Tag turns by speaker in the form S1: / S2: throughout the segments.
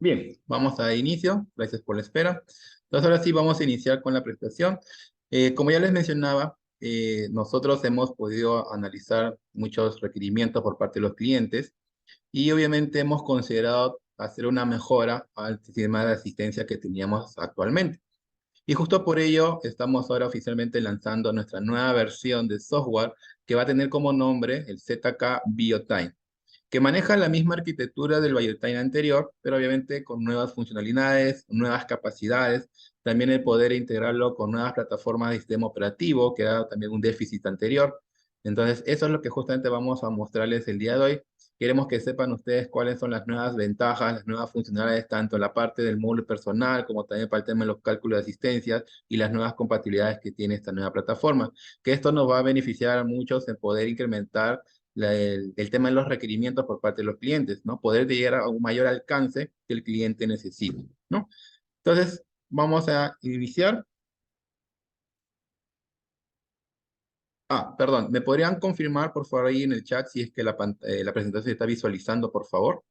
S1: Bien, vamos a inicio. Gracias por la espera. Entonces, ahora sí vamos a iniciar con la presentación. Como ya les mencionaba, nosotros hemos podido analizar muchos requerimientos por parte de los clientes y obviamente hemos considerado hacer una mejora al sistema de asistencia que teníamos actualmente. Y justo por ello estamos ahora oficialmente lanzando nuestra nueva versión de software que va a tener como nombre el ZK BioTime, que maneja la misma arquitectura del BioTime anterior, pero obviamente con nuevas funcionalidades, nuevas capacidades, también el poder integrarlo con nuevas plataformas de sistema operativo, que era también un déficit anterior. Entonces, eso es lo que justamente vamos a mostrarles el día de hoy. Queremos que sepan ustedes cuáles son las nuevas ventajas, las nuevas funcionalidades, tanto en la parte del módulo personal, como también para el tema de los cálculos de asistencias y las nuevas compatibilidades que tiene esta nueva plataforma. Que esto nos va a beneficiar a muchos en poder incrementar el tema de los requerimientos por parte de los clientes, ¿no? Poder llegar a un mayor alcance que el cliente necesita, ¿no? Entonces, vamos a iniciar. Perdón, ¿me podrían confirmar, por favor, ahí en el chat si es que la presentación se está visualizando, por favor?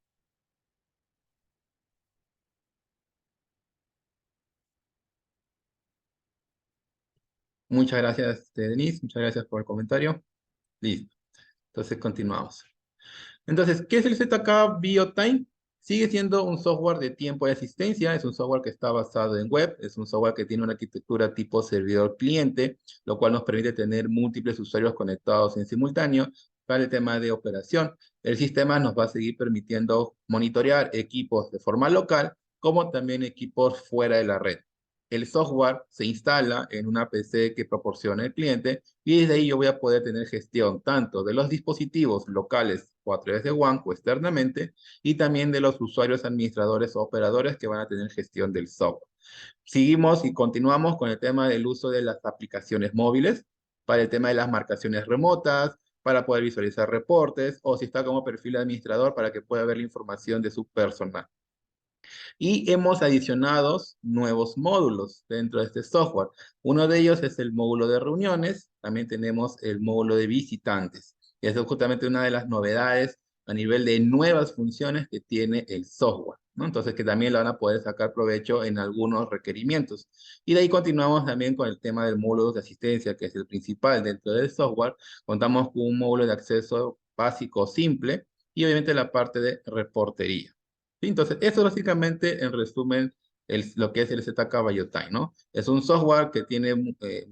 S1: Muchas gracias, Denise. Muchas gracias por el comentario. Listo. Entonces, continuamos. Entonces, ¿qué es el ZK BioTime? Sigue siendo un software de tiempo de asistencia, es un software que está basado en web, es un software que tiene una arquitectura tipo servidor-cliente, lo cual nos permite tener múltiples usuarios conectados en simultáneo para el tema de operación. El sistema nos va a seguir permitiendo monitorear equipos de forma local, como también equipos fuera de la red. El software se instala en una PC que proporciona el cliente y desde ahí yo voy a poder tener gestión tanto de los dispositivos locales o a través de WAN o externamente y también de los usuarios administradores o operadores que van a tener gestión del software. Seguimos y continuamos con el tema del uso de las aplicaciones móviles para el tema de las marcaciones remotas, para poder visualizar reportes o si está como perfil administrador para que pueda ver la información de su personal. Y hemos adicionado nuevos módulos dentro de este software. Uno de ellos es el módulo de reuniones, también tenemos el módulo de visitantes. Y eso es justamente una de las novedades a nivel de nuevas funciones que tiene el software, ¿no? Entonces, que también lo van a poder sacar provecho en algunos requerimientos. Y de ahí continuamos también con el tema del módulo de asistencia, que es el principal dentro del software. Contamos con un módulo de acceso básico simple y obviamente la parte de reportería. Sí, entonces, eso básicamente, en resumen, lo que es el ZK BioTime, ¿no? Es un software que tiene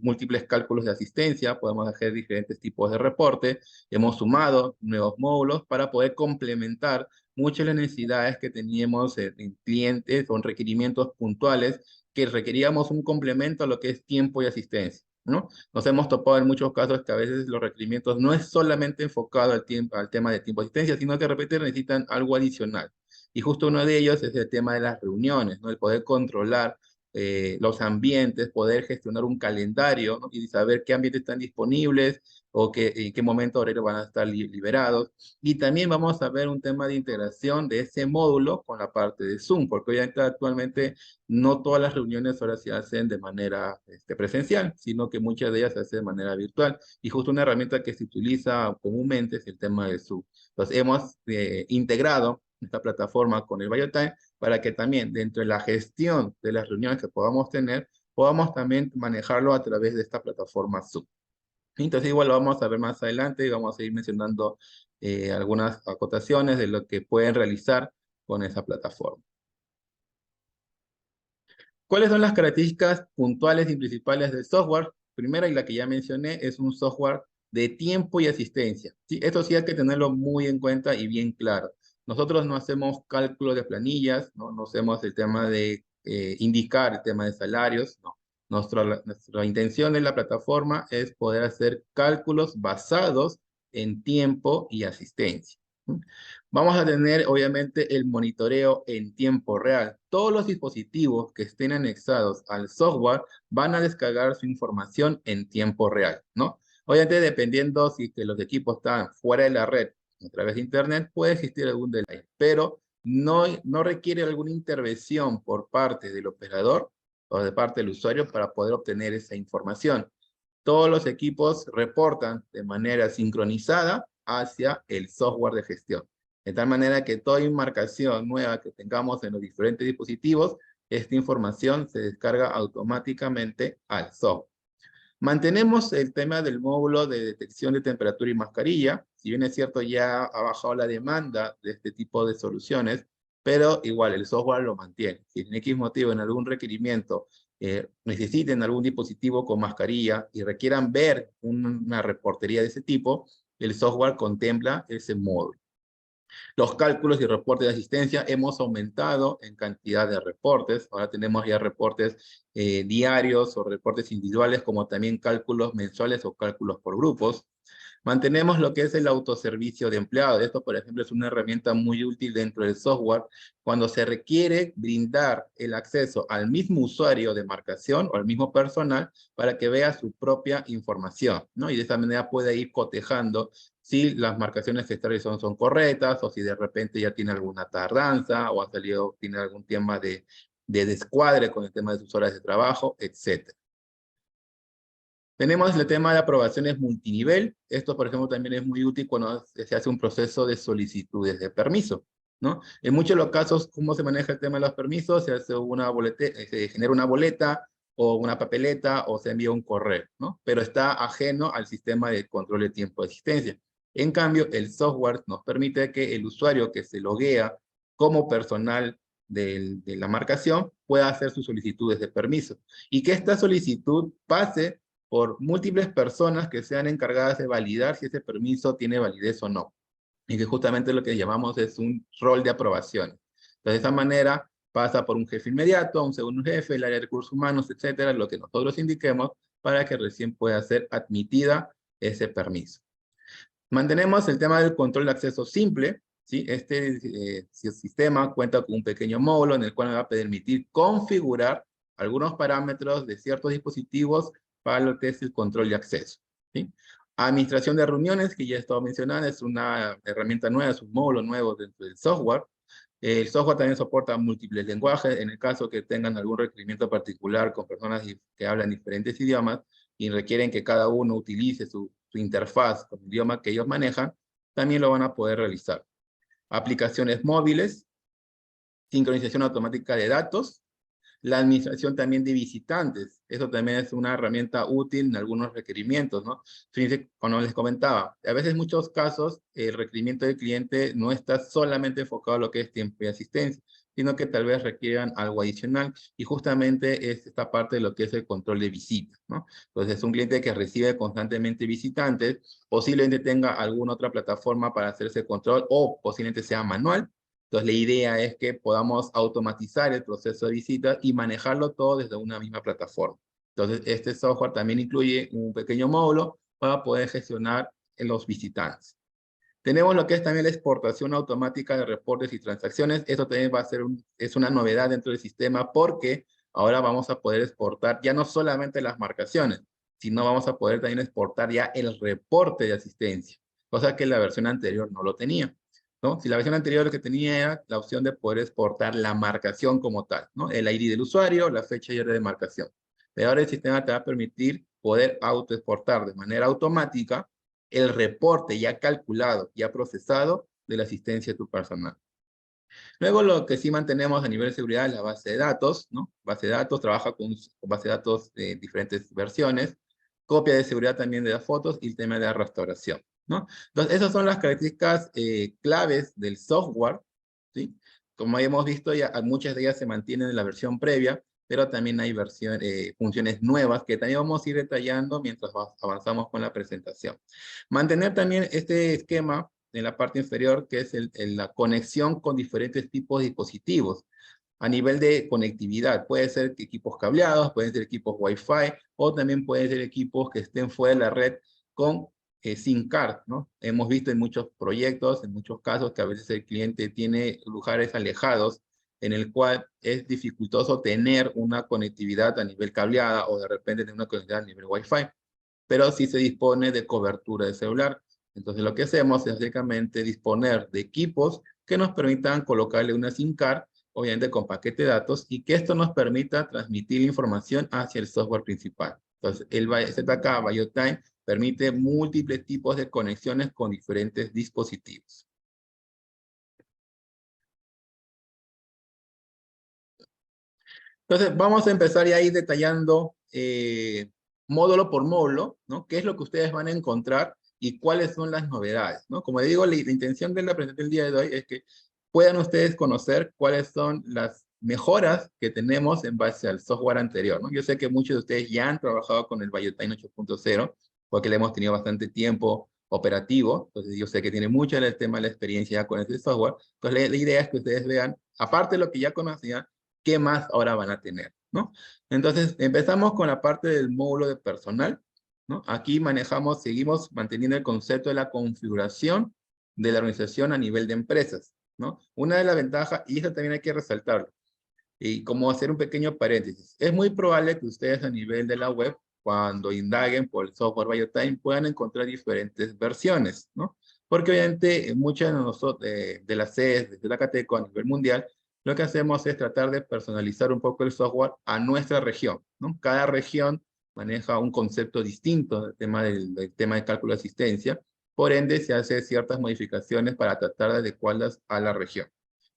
S1: múltiples cálculos de asistencia, podemos hacer diferentes tipos de reporte, hemos sumado nuevos módulos para poder complementar muchas de las necesidades que teníamos en clientes o en requerimientos puntuales que requeríamos un complemento a lo que es tiempo y asistencia, ¿no? Nos hemos topado en muchos casos que a veces los requerimientos no es solamente enfocado al tema de tiempo y asistencia, sino que de repente necesitan algo adicional. Y justo uno de ellos es el tema de las reuniones, ¿no? El poder controlar los ambientes, poder gestionar un calendario, ¿no? Y saber qué ambientes están disponibles o en qué momento horario van a estar liberados. Y también vamos a ver un tema de integración de ese módulo con la parte de Zoom, porque obviamente actualmente no todas las reuniones ahora se hacen de manera presencial, sino que muchas de ellas se hacen de manera virtual. Y justo una herramienta que se utiliza comúnmente es el tema de Zoom. Entonces hemos integrado esta plataforma con el BioTime para que también dentro de la gestión de las reuniones que podamos tener, podamos también manejarlo a través de esta plataforma Zoom. Entonces igual lo vamos a ver más adelante y vamos a ir mencionando algunas acotaciones de lo que pueden realizar con esa plataforma. ¿Cuáles son las características puntuales y principales del software? Primera y la que ya mencioné es un software de tiempo y asistencia. ¿Sí? Esto sí hay que tenerlo muy en cuenta y bien claro. Nosotros no hacemos cálculo de planillas, no hacemos el tema de indicar el tema de salarios, no. Nuestra intención en la plataforma es poder hacer cálculos basados en tiempo y asistencia. ¿Sí? Vamos a tener, obviamente, el monitoreo en tiempo real. Todos los dispositivos que estén anexados al software van a descargar su información en tiempo real, ¿no? Obviamente, dependiendo si que los equipos están fuera de la red a través de Internet, puede existir algún delay, pero no requiere alguna intervención por parte del operador o de parte del usuario para poder obtener esa información. Todos los equipos reportan de manera sincronizada hacia el software de gestión. De tal manera que toda marcación nueva que tengamos en los diferentes dispositivos, esta información se descarga automáticamente al software. Mantenemos el tema del módulo de detección de temperatura y mascarilla. Si bien es cierto, ya ha bajado la demanda de este tipo de soluciones, pero igual el software lo mantiene. Si en X motivo, en algún requerimiento, necesiten algún dispositivo con mascarilla y requieran ver una reportería de ese tipo, el software contempla ese módulo. Los cálculos y reportes de asistencia hemos aumentado en cantidad de reportes. Ahora tenemos ya reportes diarios o reportes individuales, como también cálculos mensuales o cálculos por grupos. Mantenemos lo que es el autoservicio de empleados. Esto, por ejemplo, es una herramienta muy útil dentro del software cuando se requiere brindar el acceso al mismo usuario de marcación o al mismo personal para que vea su propia información, ¿no? Y de esa manera puede ir cotejando si las marcaciones que está realizando son correctas o si de repente ya tiene alguna tardanza o ha salido, tiene algún tema de descuadre con el tema de sus horas de trabajo, etc. Tenemos el tema de aprobaciones multinivel. Esto, por ejemplo, también es muy útil cuando se hace un proceso de solicitudes de permiso, ¿no? En muchos de los casos, ¿cómo se maneja el tema de los permisos? Se hace una boleta, se genera una boleta o una papeleta o se envía un correo, ¿no? Pero está ajeno al sistema de control de tiempo de existencia. En cambio, el software nos permite que el usuario que se loguea como personal de la marcación pueda hacer sus solicitudes de permiso y que esta solicitud pase por múltiples personas que sean encargadas de validar si ese permiso tiene validez o no. Y que justamente lo que llamamos es un rol de aprobación. Entonces, de esa manera pasa por un jefe inmediato, un segundo jefe, el área de recursos humanos, etcétera, lo que nosotros indiquemos para que recién pueda ser admitida ese permiso. Mantenemos el tema del control de acceso simple, ¿sí? Este sistema cuenta con un pequeño módulo en el cual me va a permitir configurar algunos parámetros de ciertos dispositivos para lo que es el control de acceso, ¿sí? Administración de reuniones, que ya he estado mencionando, es una herramienta nueva, es un módulo nuevo dentro del software. El software también soporta múltiples lenguajes, en el caso que tengan algún requerimiento particular con personas que hablan diferentes idiomas y requieren que cada uno utilice su interfaz con el idioma que ellos manejan, también lo van a poder realizar. Aplicaciones móviles, sincronización automática de datos, la administración también de visitantes. Eso también es una herramienta útil en algunos requerimientos, ¿no? Fíjense, como les comentaba, a veces en muchos casos el requerimiento del cliente no está solamente enfocado a lo que es tiempo y asistencia, sino que tal vez requieran algo adicional y justamente es esta parte de lo que es el control de visitas, ¿no? Entonces, un cliente que recibe constantemente visitantes, posiblemente tenga alguna otra plataforma para hacer ese control o posiblemente sea manual. Entonces, la idea es que podamos automatizar el proceso de visita y manejarlo todo desde una misma plataforma. Entonces, este software también incluye un pequeño módulo para poder gestionar los visitantes. Tenemos lo que es también la exportación automática de reportes y transacciones. Esto también va a ser es una novedad dentro del sistema porque ahora vamos a poder exportar ya no solamente las marcaciones, sino vamos a poder también exportar ya el reporte de asistencia, cosa que la versión anterior no lo tenía, ¿no? Si la versión anterior lo que tenía era la opción de poder exportar la marcación como tal, ¿no? El ID del usuario, la fecha y hora de marcación. Pero ahora el sistema te va a permitir poder autoexportar de manera automática el reporte ya calculado, ya procesado de la asistencia de tu personal. Luego lo que sí mantenemos a nivel de seguridad es la base de datos, ¿no? Base de datos, trabaja con base de datos de diferentes versiones, copia de seguridad también de las fotos y el tema de la restauración, ¿no? Entonces, esas son las características claves del software, ¿sí? Como hemos visto, ya muchas de ellas se mantienen en la versión previa, pero también hay funciones nuevas que también vamos a ir detallando mientras avanzamos con la presentación. Mantener también este esquema en la parte inferior, que es la conexión con diferentes tipos de dispositivos. A nivel de conectividad, puede ser equipos cableados, pueden ser equipos Wi-Fi, o también pueden ser equipos que estén fuera de la red con SIM card, ¿no? Hemos visto en muchos proyectos, en muchos casos, que a veces el cliente tiene lugares alejados en el cual es dificultoso tener una conectividad a nivel cableada o de repente tener una conectividad a nivel Wi-Fi, pero sí se dispone de cobertura de celular. Entonces lo que hacemos es básicamente disponer de equipos que nos permitan colocarle una SIM card, obviamente con paquete de datos, y que esto nos permita transmitir la información hacia el software principal. Entonces el ZK BioTime permite múltiples tipos de conexiones con diferentes dispositivos. Entonces, vamos a empezar ya a ir detallando módulo por módulo, ¿no? ¿Qué es lo que ustedes van a encontrar y cuáles son las novedades, ¿no? Como digo, la intención de la presentación del día de hoy es que puedan ustedes conocer cuáles son las mejoras que tenemos en base al software anterior, ¿no? Yo sé que muchos de ustedes ya han trabajado con el Biotyne 8.0 porque le hemos tenido bastante tiempo operativo, entonces yo sé que tiene mucho el tema de la experiencia ya con este software, entonces la idea es que ustedes vean, aparte de lo que ya conocían, qué más ahora van a tener, ¿no? Entonces, empezamos con la parte del módulo de personal, ¿no? Aquí manejamos, seguimos manteniendo el concepto de la configuración de la organización a nivel de empresas, ¿no? Una de las ventajas, y eso también hay que resaltarlo, y como hacer un pequeño paréntesis, es muy probable que ustedes a nivel de la web, cuando indaguen por el software Biotyne, puedan encontrar diferentes versiones, ¿no? Porque obviamente muchas de nosotros, de las sedes, de la Cateco a nivel mundial, lo que hacemos es tratar de personalizar un poco el software a nuestra región, ¿no? Cada región maneja un concepto distinto del tema de cálculo de asistencia, por ende se hace ciertas modificaciones para tratar de adecuarlas a la región.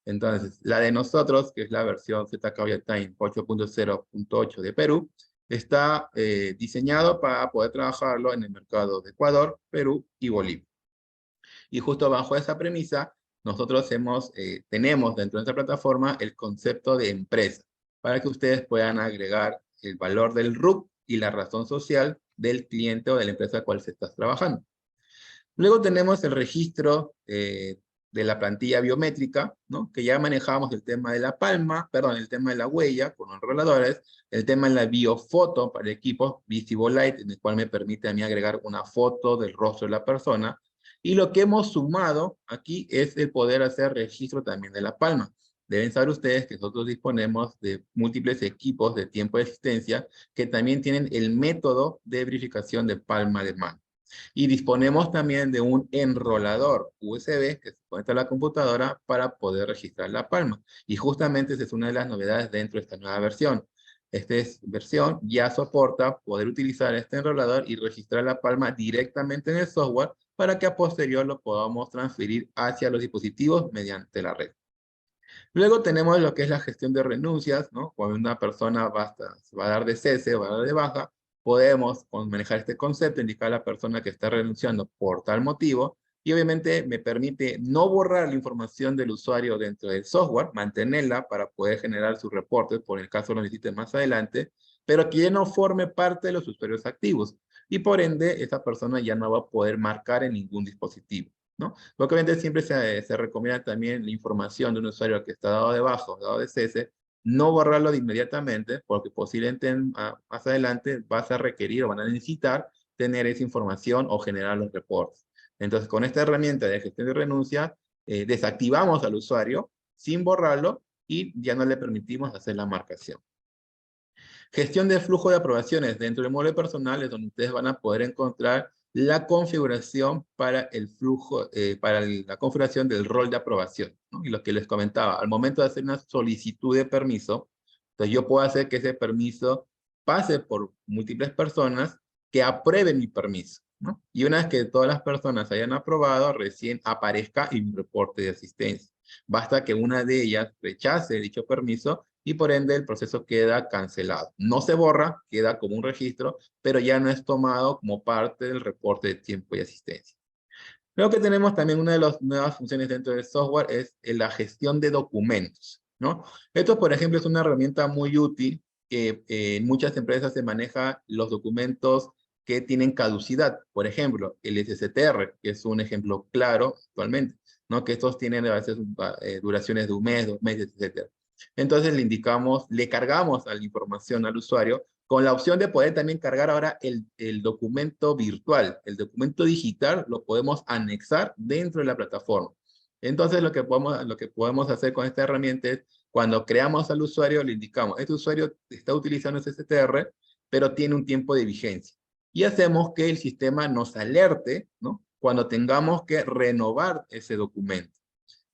S1: Entonces, la de nosotros, que es la versión ZK Time 8.0.8 de Perú, está diseñado para poder trabajarlo en el mercado de Ecuador, Perú y Bolivia. Y justo bajo esa premisa, nosotros tenemos dentro de esta plataforma el concepto de empresa, para que ustedes puedan agregar el valor del RUC y la razón social del cliente o de la empresa a cual se está trabajando. Luego tenemos el registro de la plantilla biométrica, ¿no? Que ya manejábamos el tema de la palma, perdón, el tema de la huella con los roladores, el tema de la biofoto para equipos Visible Light, en el cual me permite a mí agregar una foto del rostro de la persona. Y lo que hemos sumado aquí es el poder hacer registro también de la palma. Deben saber ustedes que nosotros disponemos de múltiples equipos de tiempo de existencia que también tienen el método de verificación de palma de mano. Y disponemos también de un enrolador USB que se conecta a la computadora para poder registrar la palma. Y justamente esa es una de las novedades dentro de esta nueva versión. Esta versión ya soporta poder utilizar este enrolador y registrar la palma directamente en el software para que a posterior lo podamos transferir hacia los dispositivos mediante la red. Luego tenemos lo que es la gestión de renuncias, ¿no? Cuando una persona va a dar de cese, va a dar de baja, podemos manejar este concepto, indicar a la persona que está renunciando por tal motivo, y obviamente me permite no borrar la información del usuario dentro del software, mantenerla para poder generar sus reportes, por el caso lo necesite más adelante, pero que ya no forme parte de los usuarios activos, y por ende esa persona ya no va a poder marcar en ningún dispositivo, ¿no? Porque obviamente siempre se recomienda también la información de un usuario que está dado de baja o dado de cese, no borrarlo de inmediatamente, porque posiblemente más adelante vas a requerir o van a necesitar tener esa información o generar los reportes. Entonces, con esta herramienta de gestión de renuncia, desactivamos al usuario sin borrarlo y ya no le permitimos hacer la marcación. Gestión de flujo de aprobaciones. Dentro del módulo personal es donde ustedes van a poder encontrar la configuración para el flujo, para la configuración del rol de aprobación, ¿no? Y lo que les comentaba, al momento de hacer una solicitud de permiso, entonces yo puedo hacer que ese permiso pase por múltiples personas que aprueben mi permiso, ¿no? Y una vez que todas las personas hayan aprobado, recién aparezca en mi reporte de asistencia. Basta que una de ellas rechace dicho permiso y por ende el proceso queda cancelado. No se borra, queda como un registro, pero ya no es tomado como parte del reporte de tiempo y asistencia. Luego que tenemos también una de las nuevas funciones dentro del software es la gestión de documentos, ¿no? Esto, por ejemplo, es una herramienta muy útil que en muchas empresas se maneja los documentos que tienen caducidad. Por ejemplo, el SSTR, que es un ejemplo claro actualmente, ¿no? Que estos tienen a veces duraciones de un mes, 2 meses, etcétera. Entonces le cargamos a la información al usuario con la opción de poder también cargar ahora el documento virtual. El documento digital lo podemos anexar dentro de la plataforma. Entonces lo que podemos hacer con esta herramienta es, cuando creamos al usuario, le indicamos, este usuario está utilizando ese STR, pero tiene un tiempo de vigencia. Y hacemos que el sistema nos alerte, ¿no? Cuando tengamos que renovar ese documento.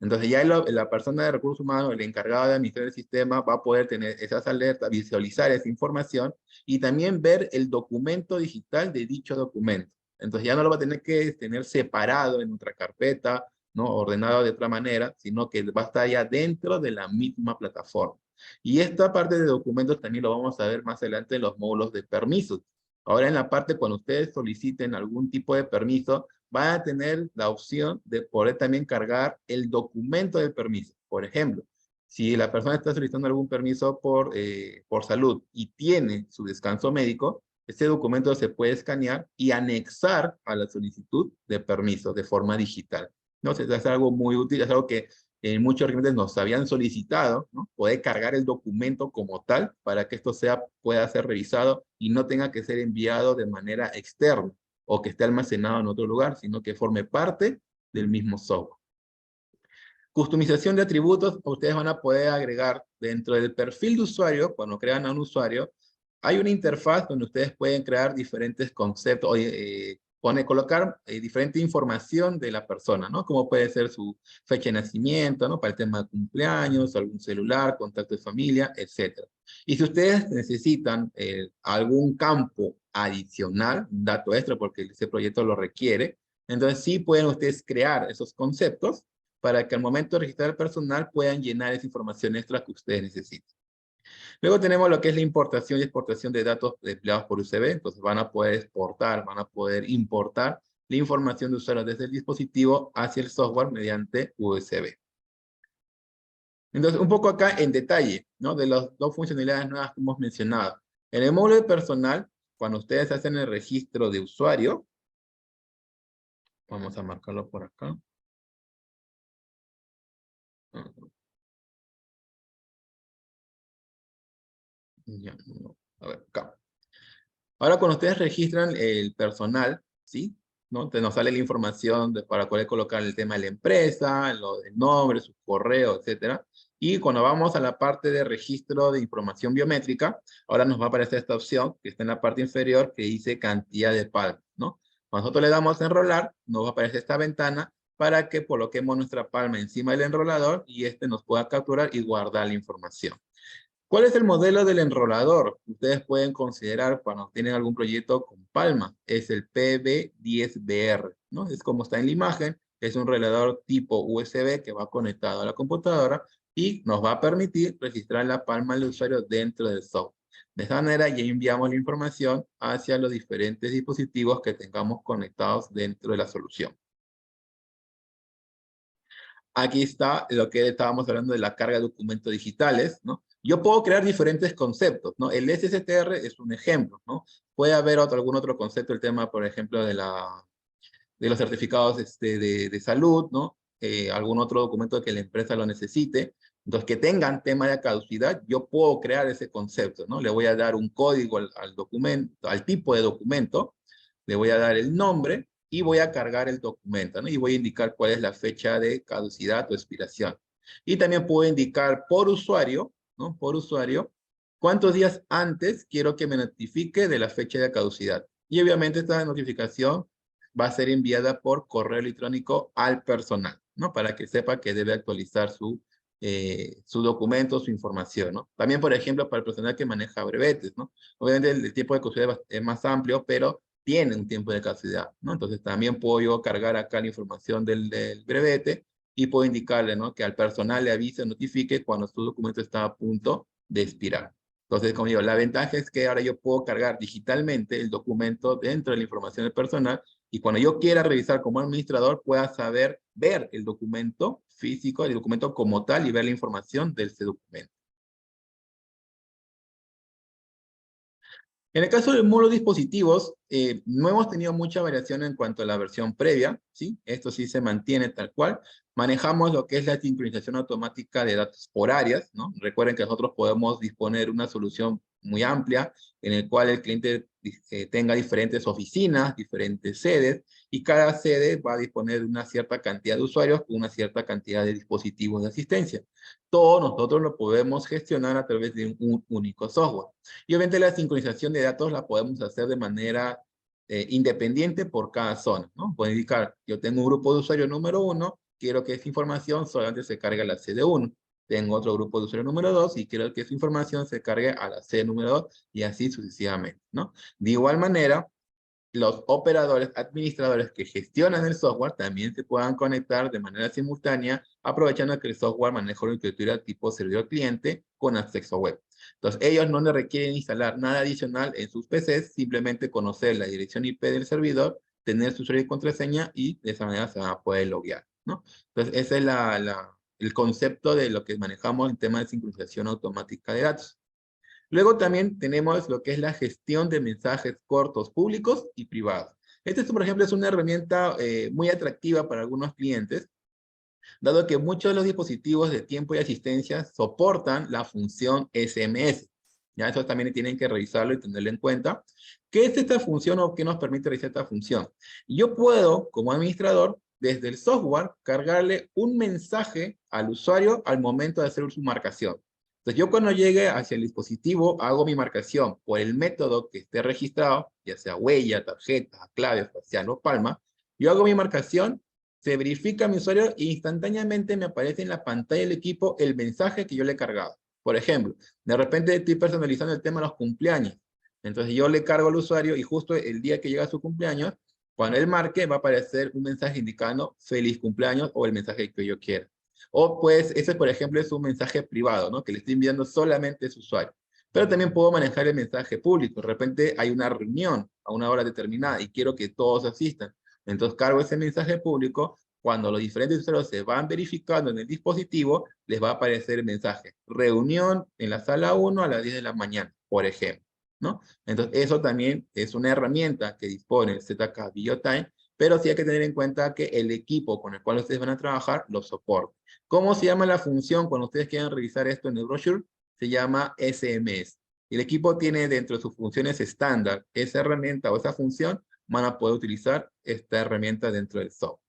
S1: Entonces ya la persona de recursos humanos, el encargado de administrar el sistema, va a poder tener esas alertas, visualizar esa información y también ver el documento digital de dicho documento. Entonces ya no lo va a tener que tener separado en otra carpeta, ¿no? Ordenado de otra manera, sino que va a estar ya dentro de la misma plataforma. Y esta parte de documentos también lo vamos a ver más adelante en los módulos de permisos. Ahora en la parte cuando ustedes soliciten algún tipo de permiso, van a tener la opción de poder también cargar el documento del permiso. Por ejemplo, si la persona está solicitando algún permiso por salud y tiene su descanso médico, este documento se puede escanear y anexar a la solicitud de permiso de forma digital. ¿No? Es algo muy útil, es algo que muchos clientes nos habían solicitado, ¿no? Poder cargar el documento como tal para que esto pueda ser revisado y no tenga que ser enviado de manera externa o que esté almacenado en otro lugar, sino que forme parte del mismo software. Customización de atributos, ustedes van a poder agregar dentro del perfil de usuario, cuando crean a un usuario, hay una interfaz donde ustedes pueden crear diferentes conceptos, colocar diferente información de la persona, ¿no? Como puede ser su fecha de nacimiento, ¿no? Para el tema de cumpleaños, algún celular, contacto de familia, etc. Y si ustedes necesitan algún campo adicional, un dato extra porque ese proyecto lo requiere, entonces sí pueden ustedes crear esos conceptos para que al momento de registrar el personal puedan llenar esa información extra que ustedes necesiten. Luego tenemos lo que es la importación y exportación de datos empleados por UCB. Entonces van a poder exportar, van a poder importar la información de usuarios desde el dispositivo hacia el software mediante USB. Entonces, un poco acá en detalle, ¿no? De las dos funcionalidades nuevas que hemos mencionado. En el módulo de personal, cuando ustedes hacen el registro de usuario, vamos a marcarlo por acá. Ya, no. A ver, acá. Ahora, cuando ustedes registran el personal, ¿sí? ¿No? Entonces nos sale la información para poder colocar el tema de la empresa, el nombre, su correo, etcétera. Y cuando vamos a la parte de registro de información biométrica, ahora nos va a aparecer esta opción que está en la parte inferior que dice cantidad de palmas, ¿no? Cuando nosotros le damos a enrolar, nos va a aparecer esta ventana para que coloquemos nuestra palma encima del enrolador y este nos pueda capturar y guardar la información. ¿Cuál es el modelo del enrolador? Ustedes pueden considerar cuando tienen algún proyecto con Palma. Es el PB10BR, ¿no? Es como está en la imagen. Es un enrolador tipo USB que va conectado a la computadora y nos va a permitir registrar la palma del usuario dentro del software. De esta manera ya enviamos la información hacia los diferentes dispositivos que tengamos conectados dentro de la solución. Aquí está lo que estábamos hablando de la carga de documentos digitales, ¿no? Yo puedo crear diferentes conceptos, ¿no? El SSTR es un ejemplo, ¿no? Puede haber algún otro concepto, el tema, por ejemplo, de los certificados de salud, ¿no? Algún otro documento que la empresa lo necesite. Entonces, que tengan tema de caducidad, yo puedo crear ese concepto, ¿no? Le voy a dar un código al documento, al tipo de documento, le voy a dar el nombre, y voy a cargar el documento, ¿no? Y voy a indicar cuál es la fecha de caducidad o expiración. Y también puedo indicar por usuario, ¿no? Por usuario, cuántos días antes quiero que me notifique de la fecha de caducidad. Y obviamente esta notificación va a ser enviada por correo electrónico al personal, ¿no? Para que sepa que debe actualizar su documento, su información, ¿no? También, por ejemplo, para el personal que maneja brevetes, ¿no? Obviamente el tiempo de caducidad es más amplio, pero tiene un tiempo de caducidad, ¿no? Entonces también puedo yo cargar acá la información del brevete y puedo indicarle, ¿no? Que al personal le avise, notifique cuando su documento está a punto de expirar. Entonces, como digo, la ventaja es que ahora yo puedo cargar digitalmente el documento dentro de la información del personal y cuando yo quiera revisar como administrador pueda saber ver el documento físico, el documento como tal y ver la información de ese documento. En el caso de módulos dispositivos, no hemos tenido mucha variación en cuanto a la versión previa, ¿sí? Esto sí se mantiene tal cual. Manejamos lo que es la sincronización automática de datos por áreas, ¿no? Recuerden que nosotros podemos disponer una solución muy amplia en el cual el cliente tenga diferentes oficinas, diferentes sedes, y cada sede va a disponer de una cierta cantidad de usuarios con una cierta cantidad de dispositivos de asistencia. Todo nosotros lo podemos gestionar a través de un único software. Y obviamente la sincronización de datos la podemos hacer de manera independiente por cada zona, ¿no? Puedo indicar, yo tengo un grupo de usuario número 1, quiero que esa información solamente se cargue a la sede 1. Tengo otro grupo de usuario número 2 y quiero que esa información se cargue a la sede número 2 y así sucesivamente, ¿no? De igual manera, los operadores, administradores que gestionan el software también se puedan conectar de manera simultánea, aprovechando que el software maneja una arquitectura tipo servidor cliente con acceso web. Entonces, ellos no le requieren instalar nada adicional en sus PCs, simplemente conocer la dirección IP del servidor, tener su usuario y contraseña, y de esa manera se van a poder loguear, ¿no? Entonces, ese es el concepto de lo que manejamos en tema de sincronización automática de datos. Luego también tenemos lo que es la gestión de mensajes cortos públicos y privados. Este, por ejemplo, es una herramienta muy atractiva para algunos clientes, dado que muchos de los dispositivos de tiempo y asistencia soportan la función SMS. Ya, eso también tienen que revisarlo y tenerlo en cuenta. ¿Qué es esta función o qué nos permite realizar esta función? Yo puedo, como administrador, desde el software, cargarle un mensaje al usuario al momento de hacer su marcación. Entonces, yo cuando llegue hacia el dispositivo, hago mi marcación por el método que esté registrado, ya sea huella, tarjeta, clave, facial o palma. Yo hago mi marcación, se verifica mi usuario e instantáneamente me aparece en la pantalla del equipo el mensaje que yo le he cargado. Por ejemplo, de repente estoy personalizando el tema de los cumpleaños. Entonces yo le cargo al usuario y justo el día que llega su cumpleaños, cuando él marque, va a aparecer un mensaje indicando feliz cumpleaños o el mensaje que yo quiera. O pues, ese por ejemplo es un mensaje privado, ¿no? Que le estoy enviando solamente a su usuario. Pero también puedo manejar el mensaje público. De repente hay una reunión a una hora determinada y quiero que todos asistan. Entonces cargo ese mensaje público. Cuando los diferentes usuarios se van verificando en el dispositivo, les va a aparecer el mensaje. Reunión en la sala 1 a las 10 de la mañana, por ejemplo, ¿no? Entonces eso también es una herramienta que dispone el ZK BioTime, pero sí hay que tener en cuenta que el equipo con el cual ustedes van a trabajar lo soporta. ¿Cómo se llama la función cuando ustedes quieran revisar esto en el brochure? Se llama SMS. El equipo tiene dentro de sus funciones estándar esa herramienta o esa función, van a poder utilizar esta herramienta dentro del software.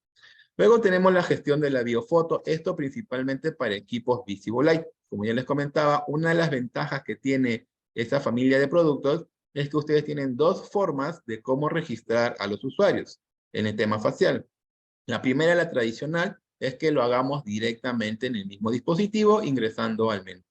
S1: Luego tenemos la gestión de la biofoto, esto principalmente para equipos Visible Light. Como ya les comentaba, una de las ventajas que tiene esta familia de productos es que ustedes tienen dos formas de cómo registrar a los usuarios en el tema facial. La primera, la tradicional, es que lo hagamos directamente en el mismo dispositivo ingresando al menú.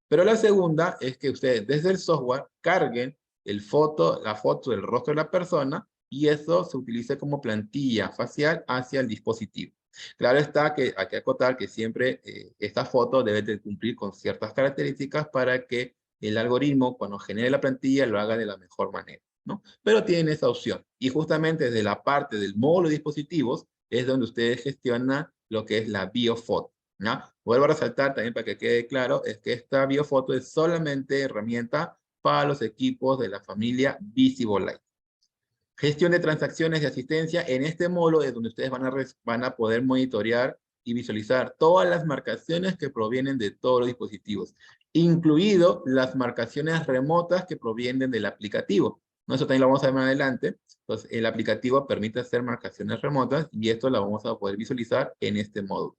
S1: Pero la segunda es que ustedes desde el software carguen la foto del rostro de la persona y eso se utilice como plantilla facial hacia el dispositivo. Claro está que hay que acotar que siempre esta foto debe de cumplir con ciertas características para que el algoritmo cuando genere la plantilla lo haga de la mejor manera, ¿no? Pero tienen esa opción. Y justamente desde la parte del módulo de dispositivos es donde ustedes gestionan lo que es la biofoto, ¿no? Vuelvo a resaltar también para que quede claro, es que esta biofoto es solamente herramienta para los equipos de la familia Visible Light. Gestión de transacciones de asistencia. En este módulo es donde ustedes van a poder monitorear y visualizar todas las marcaciones que provienen de todos los dispositivos, incluido las marcaciones remotas que provienen del aplicativo. ¿No? Eso también lo vamos a ver más adelante. Entonces, el aplicativo permite hacer marcaciones remotas y esto lo vamos a poder visualizar en este módulo.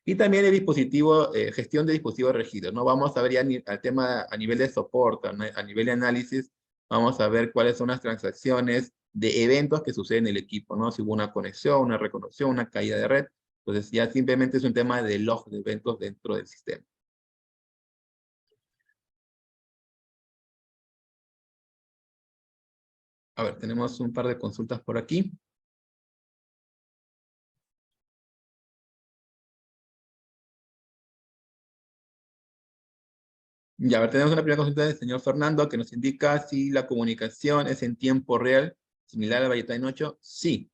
S1: Y también el dispositivo, gestión de dispositivos regidos, ¿no? Vamos a ver ya al tema a nivel de soporte, a nivel de análisis, vamos a ver cuáles son las transacciones de eventos que suceden en el equipo, ¿no? Si hubo una conexión, una reconexión, una caída de red. Entonces ya simplemente es un tema de log de eventos dentro del sistema. A ver, tenemos un par de consultas por aquí. Ya, a ver, tenemos una primera consulta del señor Fernando que nos indica si la comunicación es en tiempo real, similar al Valletine 8. Sí.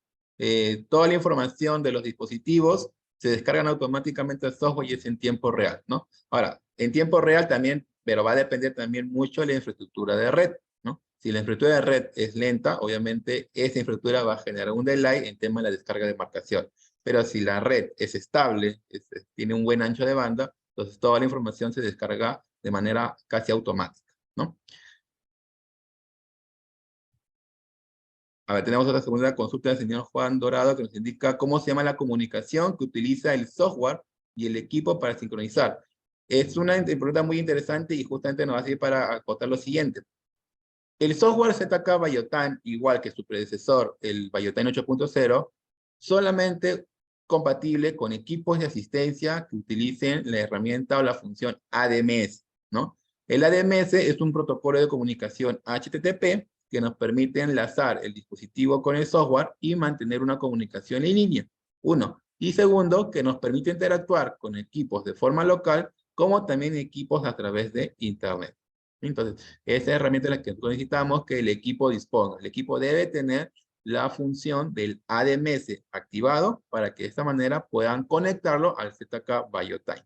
S1: Toda la información de los dispositivos se descargan automáticamente al software y es en tiempo real, ¿no? Ahora, en tiempo real también, pero va a depender también mucho de la infraestructura de red, ¿no? Si la infraestructura de red es lenta, obviamente esa infraestructura va a generar un delay en tema de la descarga de marcación. Pero si la red es estable, tiene un buen ancho de banda, entonces toda la información se descarga de manera casi automática, ¿no? A ver, tenemos otra segunda consulta del señor Juan Dorado que nos indica cómo se llama la comunicación que utiliza el software y el equipo para sincronizar. Es una pregunta muy interesante y justamente nos va a servir para acotar lo siguiente. El software ZK Biotan, igual que su predecesor, el Biotan 8.0, solamente compatible con equipos de asistencia que utilicen la herramienta o la función ADMS, ¿no? El ADMS es un protocolo de comunicación HTTP que nos permite enlazar el dispositivo con el software y mantener una comunicación en línea. Uno. Y segundo, que nos permite interactuar con equipos de forma local, como también equipos a través de Internet. Entonces, esa herramienta es la que nosotros necesitamos que el equipo disponga. El equipo debe tener la función del ADMS activado para que de esta manera puedan conectarlo al ZK BioTime.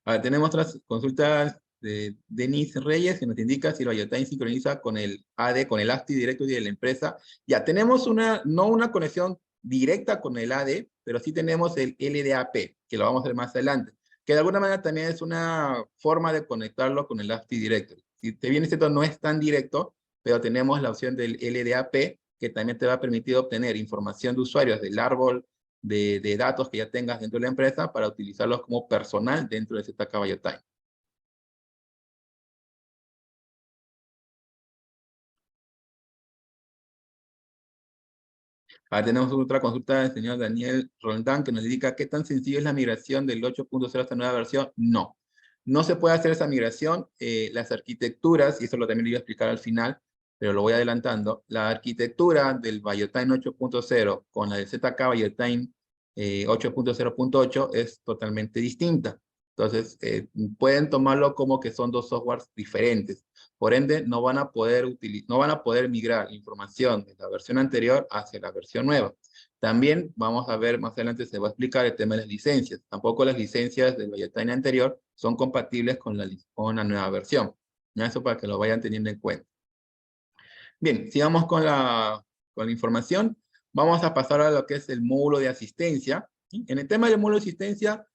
S1: Ahora, tenemos otras consultas de Denise Reyes, que nos indica si el BioTime sincroniza con el AD, con el Active Directory de la empresa. Ya, tenemos no una conexión directa con el AD, pero sí tenemos el LDAP, que lo vamos a ver más adelante, que de alguna manera también es una forma de conectarlo con el Active Directory. Si te viene esto no es tan directo, pero tenemos la opción del LDAP, que también te va a permitir obtener información de usuarios del árbol de datos que ya tengas dentro de la empresa para utilizarlos como personal dentro de ZK BioTime. Ahora tenemos otra consulta del señor Daniel Roldán que nos indica qué tan sencillo es la migración del 8.0 a esta nueva versión. No, no se puede hacer esa migración. Las arquitecturas, y eso lo también lo iba a explicar al final, pero lo voy adelantando, la arquitectura del BioTime 8.0 con la del ZK BioTime 8.0.8 es totalmente distinta. Entonces, pueden tomarlo como que son dos softwares diferentes. Por ende, no van a poder migrar información de la versión anterior hacia la versión nueva. También vamos a ver, más adelante se va a explicar el tema de las licencias. Tampoco las licencias del BioTime anterior son compatibles con la nueva versión. Eso para que lo vayan teniendo en cuenta. Bien, sigamos con la información. Vamos a pasar a lo que es el módulo de asistencia. ¿Sí? En el tema del módulo de asistencia,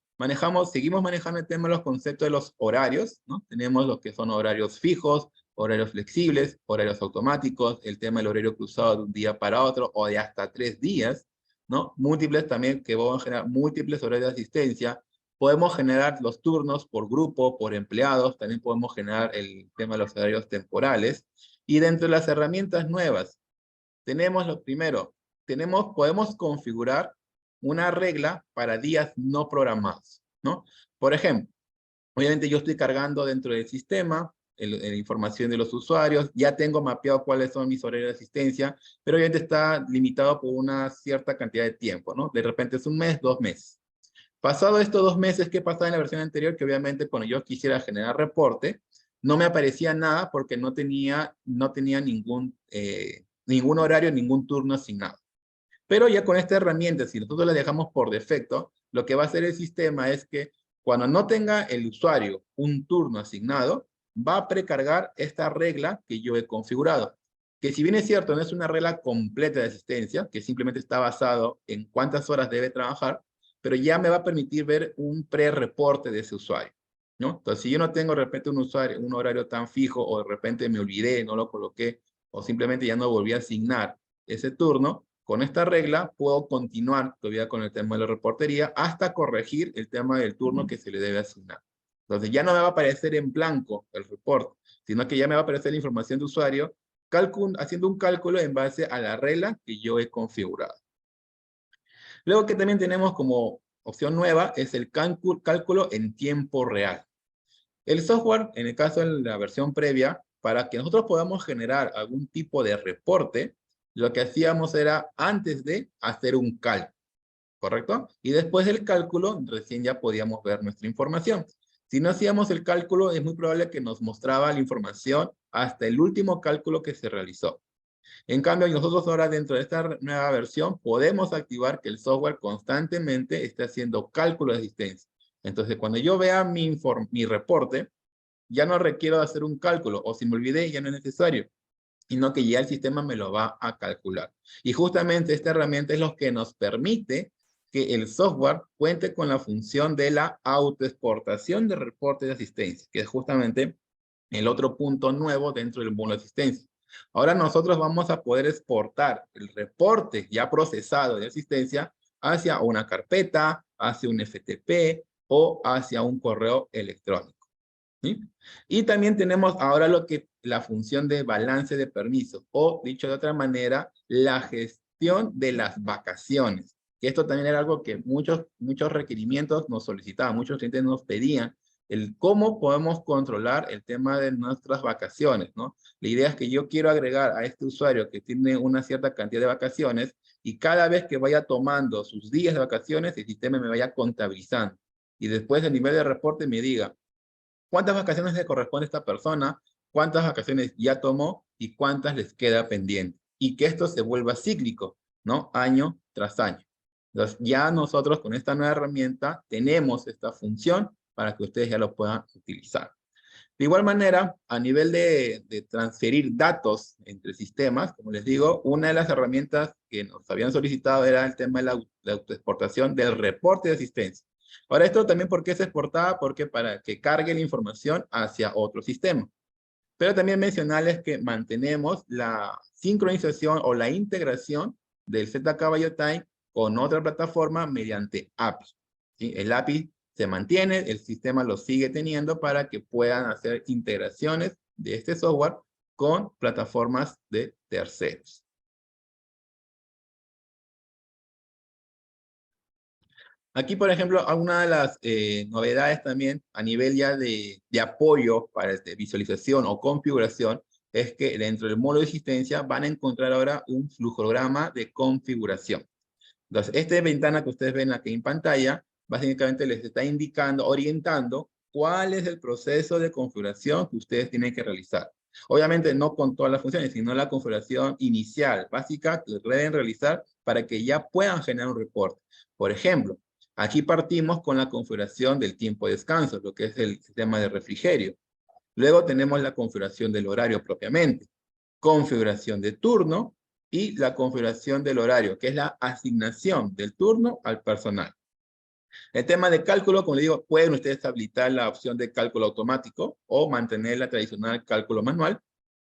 S1: seguimos manejando el tema de los conceptos de los horarios, ¿no? Tenemos lo que son horarios fijos, horarios flexibles, horarios automáticos, el tema del horario cruzado de un día para otro o de hasta 3 días, ¿no? Múltiples también, que vamos a generar múltiples horarios de asistencia. Podemos generar los turnos por grupo, por empleados, también podemos generar el tema de los horarios temporales. Y dentro de las herramientas nuevas, tenemos lo primero, podemos configurar una regla para días no programados, ¿no? Por ejemplo, obviamente yo estoy cargando dentro del sistema la información de los usuarios, ya tengo mapeado cuáles son mis horarios de asistencia, pero obviamente está limitado por una cierta cantidad de tiempo, ¿no? De repente es un mes, 2 meses. Pasado estos 2 meses, ¿qué pasaba en la versión anterior? Que obviamente cuando yo quisiera generar reporte, no me aparecía nada porque no tenía ningún horario, ningún turno asignado. Pero ya con esta herramienta, si nosotros la dejamos por defecto, lo que va a hacer el sistema es que cuando no tenga el usuario un turno asignado, va a precargar esta regla que yo he configurado. Que si bien es cierto, no es una regla completa de asistencia, que simplemente está basado en cuántas horas debe trabajar, pero ya me va a permitir ver un pre-reporte de ese usuario, ¿no? Entonces, si yo no tengo de repente un horario tan fijo, o de repente me olvidé, no lo coloqué, o simplemente ya no volví a asignar ese turno, con esta regla puedo continuar todavía con el tema de la reportería hasta corregir el tema del turno que se le debe asignar. Entonces ya no me va a aparecer en blanco el reporte, sino que ya me va a aparecer la información de usuario haciendo un cálculo en base a la regla que yo he configurado. Luego que también tenemos como opción nueva es el cálculo en tiempo real. El software, en el caso de la versión previa, para que nosotros podamos generar algún tipo de reporte, lo que hacíamos era antes de hacer un cálculo, ¿correcto? Y después del cálculo, recién ya podíamos ver nuestra información. Si no hacíamos el cálculo, es muy probable que nos mostraba la información hasta el último cálculo que se realizó. En cambio, nosotros ahora dentro de esta nueva versión podemos activar que el software constantemente esté haciendo cálculo de asistencia. Entonces, cuando yo vea mi reporte, ya no requiero hacer un cálculo, o si me olvidé, ya no es necesario, sino que ya el sistema me lo va a calcular. Y justamente esta herramienta es lo que nos permite que el software cuente con la función de la autoexportación de reportes de asistencia, que es justamente el otro punto nuevo dentro del módulo de asistencia. Ahora nosotros vamos a poder exportar el reporte ya procesado de asistencia hacia una carpeta, hacia un FTP o hacia un correo electrónico. ¿Sí? Y también tenemos ahora la función de balance de permiso, o dicho de otra manera, la gestión de las vacaciones. Que esto también era algo que muchos requerimientos nos solicitaban, muchos clientes nos pedían el cómo podemos controlar el tema de nuestras vacaciones, ¿no? La idea es que yo quiero agregar a este usuario que tiene una cierta cantidad de vacaciones y cada vez que vaya tomando sus días de vacaciones, el sistema me vaya contabilizando. Y después el nivel de reporte me diga cuántas vacaciones le corresponde a esta persona, cuántas vacaciones ya tomó y cuántas les queda pendiente. Y que esto se vuelva cíclico, ¿no? Año tras año. Entonces, ya nosotros con esta nueva herramienta tenemos esta función para que ustedes ya lo puedan utilizar. De igual manera, a nivel de transferir datos entre sistemas, como les digo, una de las herramientas que nos habían solicitado era el tema de la autoexportación del reporte de asistencia. Ahora, esto también, ¿por qué se exportaba? Porque para que cargue la información hacia otro sistema. Pero también mencionarles que mantenemos la sincronización o la integración del ZK Biotime con otra plataforma mediante API. ¿Sí? El API se mantiene, el sistema lo sigue teniendo para que puedan hacer integraciones de este software con plataformas de terceros. Aquí, por ejemplo, alguna de las novedades también a nivel ya de apoyo para visualización o configuración es que dentro del módulo de asistencia van a encontrar ahora un flujograma de configuración. Entonces, esta ventana que ustedes ven aquí en pantalla, básicamente les está indicando, orientando cuál es el proceso de configuración que ustedes tienen que realizar. Obviamente no con todas las funciones, sino la configuración inicial, básica, que deben realizar para que ya puedan generar un reporte. Por ejemplo, aquí partimos con la configuración del tiempo de descanso, lo que es el sistema de refrigerio. Luego tenemos la configuración del horario propiamente, configuración de turno y la configuración del horario, que es la asignación del turno al personal. El tema de cálculo, como les digo, pueden ustedes habilitar la opción de cálculo automático o mantener la tradicional cálculo manual.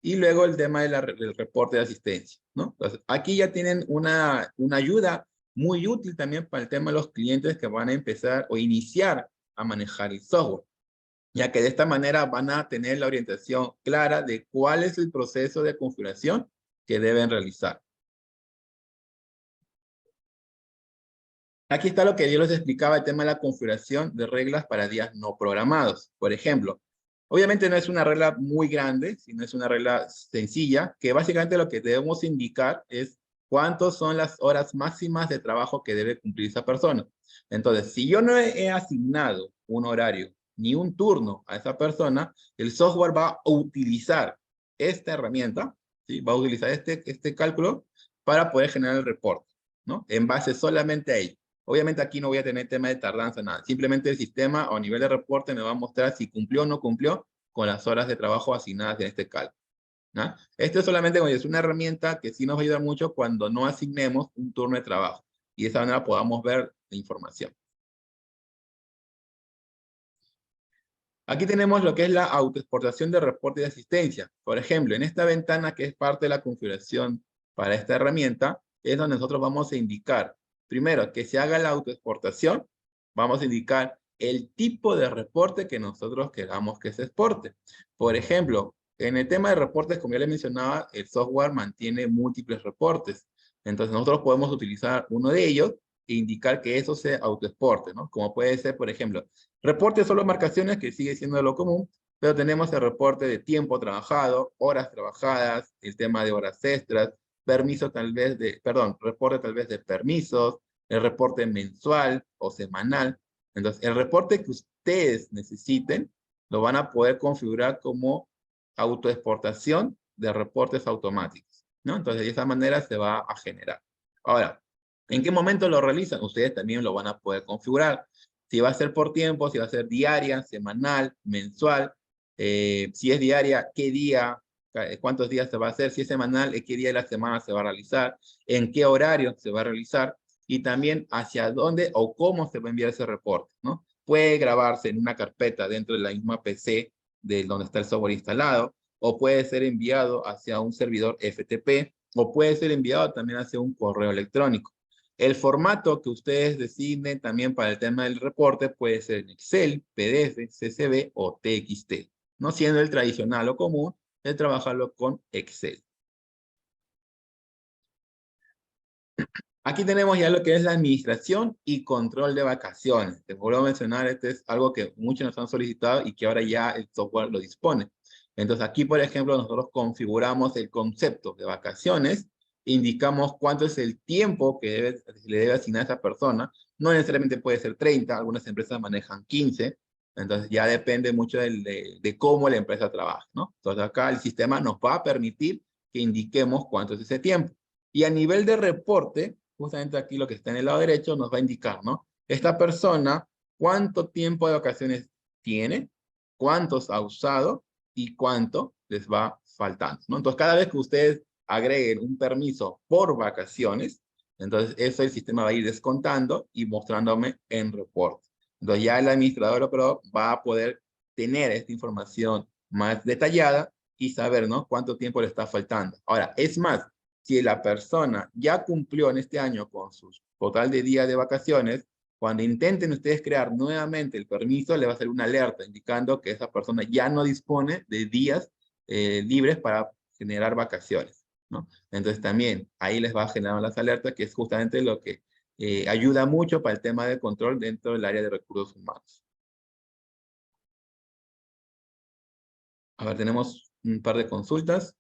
S1: Y luego el tema del reporte de asistencia, ¿no? Entonces, aquí ya tienen una ayuda muy útil también para el tema de los clientes que van a empezar o iniciar a manejar el software, ya que de esta manera van a tener la orientación clara de cuál es el proceso de configuración que deben realizar. Aquí está lo que yo les explicaba, el tema de la configuración de reglas para días no programados. Por ejemplo, obviamente no es una regla muy grande, sino es una regla sencilla, que básicamente lo que debemos indicar es cuántas son las horas máximas de trabajo que debe cumplir esa persona. Entonces, si yo no he asignado un horario ni un turno a esa persona, el software va a utilizar esta herramienta, ¿sí? Va a utilizar este cálculo para poder generar el reporte, ¿no? En base solamente a ello. Obviamente aquí no voy a tener tema de tardanza, nada. Simplemente el sistema o nivel de reporte me va a mostrar si cumplió o no cumplió con las horas de trabajo asignadas en este cálculo, ¿no? Esto es solamente es una herramienta que sí nos va a ayudar mucho cuando no asignemos un turno de trabajo. Y de esa manera podamos ver la información. Aquí tenemos lo que es la autoexportación de reporte de asistencia. Por ejemplo, en esta ventana que es parte de la configuración para esta herramienta, es donde nosotros vamos a indicar, primero, que se haga la autoexportación, vamos a indicar el tipo de reporte que nosotros queramos que se exporte. Por ejemplo, en el tema de reportes, como ya les mencionaba, el software mantiene múltiples reportes. Entonces nosotros podemos utilizar uno de ellos e indicar que eso se autoexporte, ¿no? Como puede ser, por ejemplo, reporte solo marcaciones, que sigue siendo lo común, pero tenemos el reporte de tiempo trabajado, horas trabajadas, el tema de horas extras, permiso tal vez de, perdón, reporte tal vez de permisos, el reporte mensual o semanal. Entonces, el reporte que ustedes necesiten, lo van a poder configurar como autoexportación de reportes automáticos, ¿no? Entonces, de esa manera se va a generar. Ahora, ¿en qué momento lo realizan? Ustedes también lo van a poder configurar. Si va a ser por tiempo, si va a ser diaria, semanal, mensual, si es diaria, qué día, cuántos días se va a hacer, si es semanal, qué día de la semana se va a realizar, en qué horario se va a realizar, y también hacia dónde o cómo se va a enviar ese reporte, ¿no? Puede grabarse en una carpeta dentro de la misma PC de donde está el software instalado, o puede ser enviado hacia un servidor FTP, o puede ser enviado también hacia un correo electrónico. El formato que ustedes deciden también para el tema del reporte puede ser en Excel, PDF, CSV o TXT, no siendo el tradicional o común de trabajarlo con Excel. Aquí tenemos ya lo que es la administración y control de vacaciones. Te vuelvo a mencionar, este es algo que muchos nos han solicitado y que ahora ya el software lo dispone. Entonces aquí, por ejemplo, nosotros configuramos el concepto de vacaciones, indicamos cuánto es el tiempo que le debe asignar a esa persona. No necesariamente puede ser 30, algunas empresas manejan 15, entonces ya depende mucho de cómo la empresa trabaja, ¿no? Entonces acá el sistema nos va a permitir que indiquemos cuánto es ese tiempo. Y a nivel de reporte, justamente aquí lo que está en el lado derecho nos va a indicar, ¿no? Esta persona, cuánto tiempo de vacaciones tiene, cuántos ha usado y cuánto les va faltando, ¿no? Entonces, cada vez que ustedes agreguen un permiso por vacaciones, entonces eso el sistema va a ir descontando y mostrándome en reporte. Entonces, ya el administrador operador va a poder tener esta información más detallada y saber, ¿no? Cuánto tiempo le está faltando. Ahora, es más, si la persona ya cumplió en este año con su total de días de vacaciones, cuando intenten ustedes crear nuevamente el permiso, le va a hacer una alerta indicando que esa persona ya no dispone de días libres para generar vacaciones, ¿no? Entonces también ahí les va a generar las alertas, que es justamente lo que ayuda mucho para el tema de control dentro del área de recursos humanos. A ver, tenemos un par de consultas.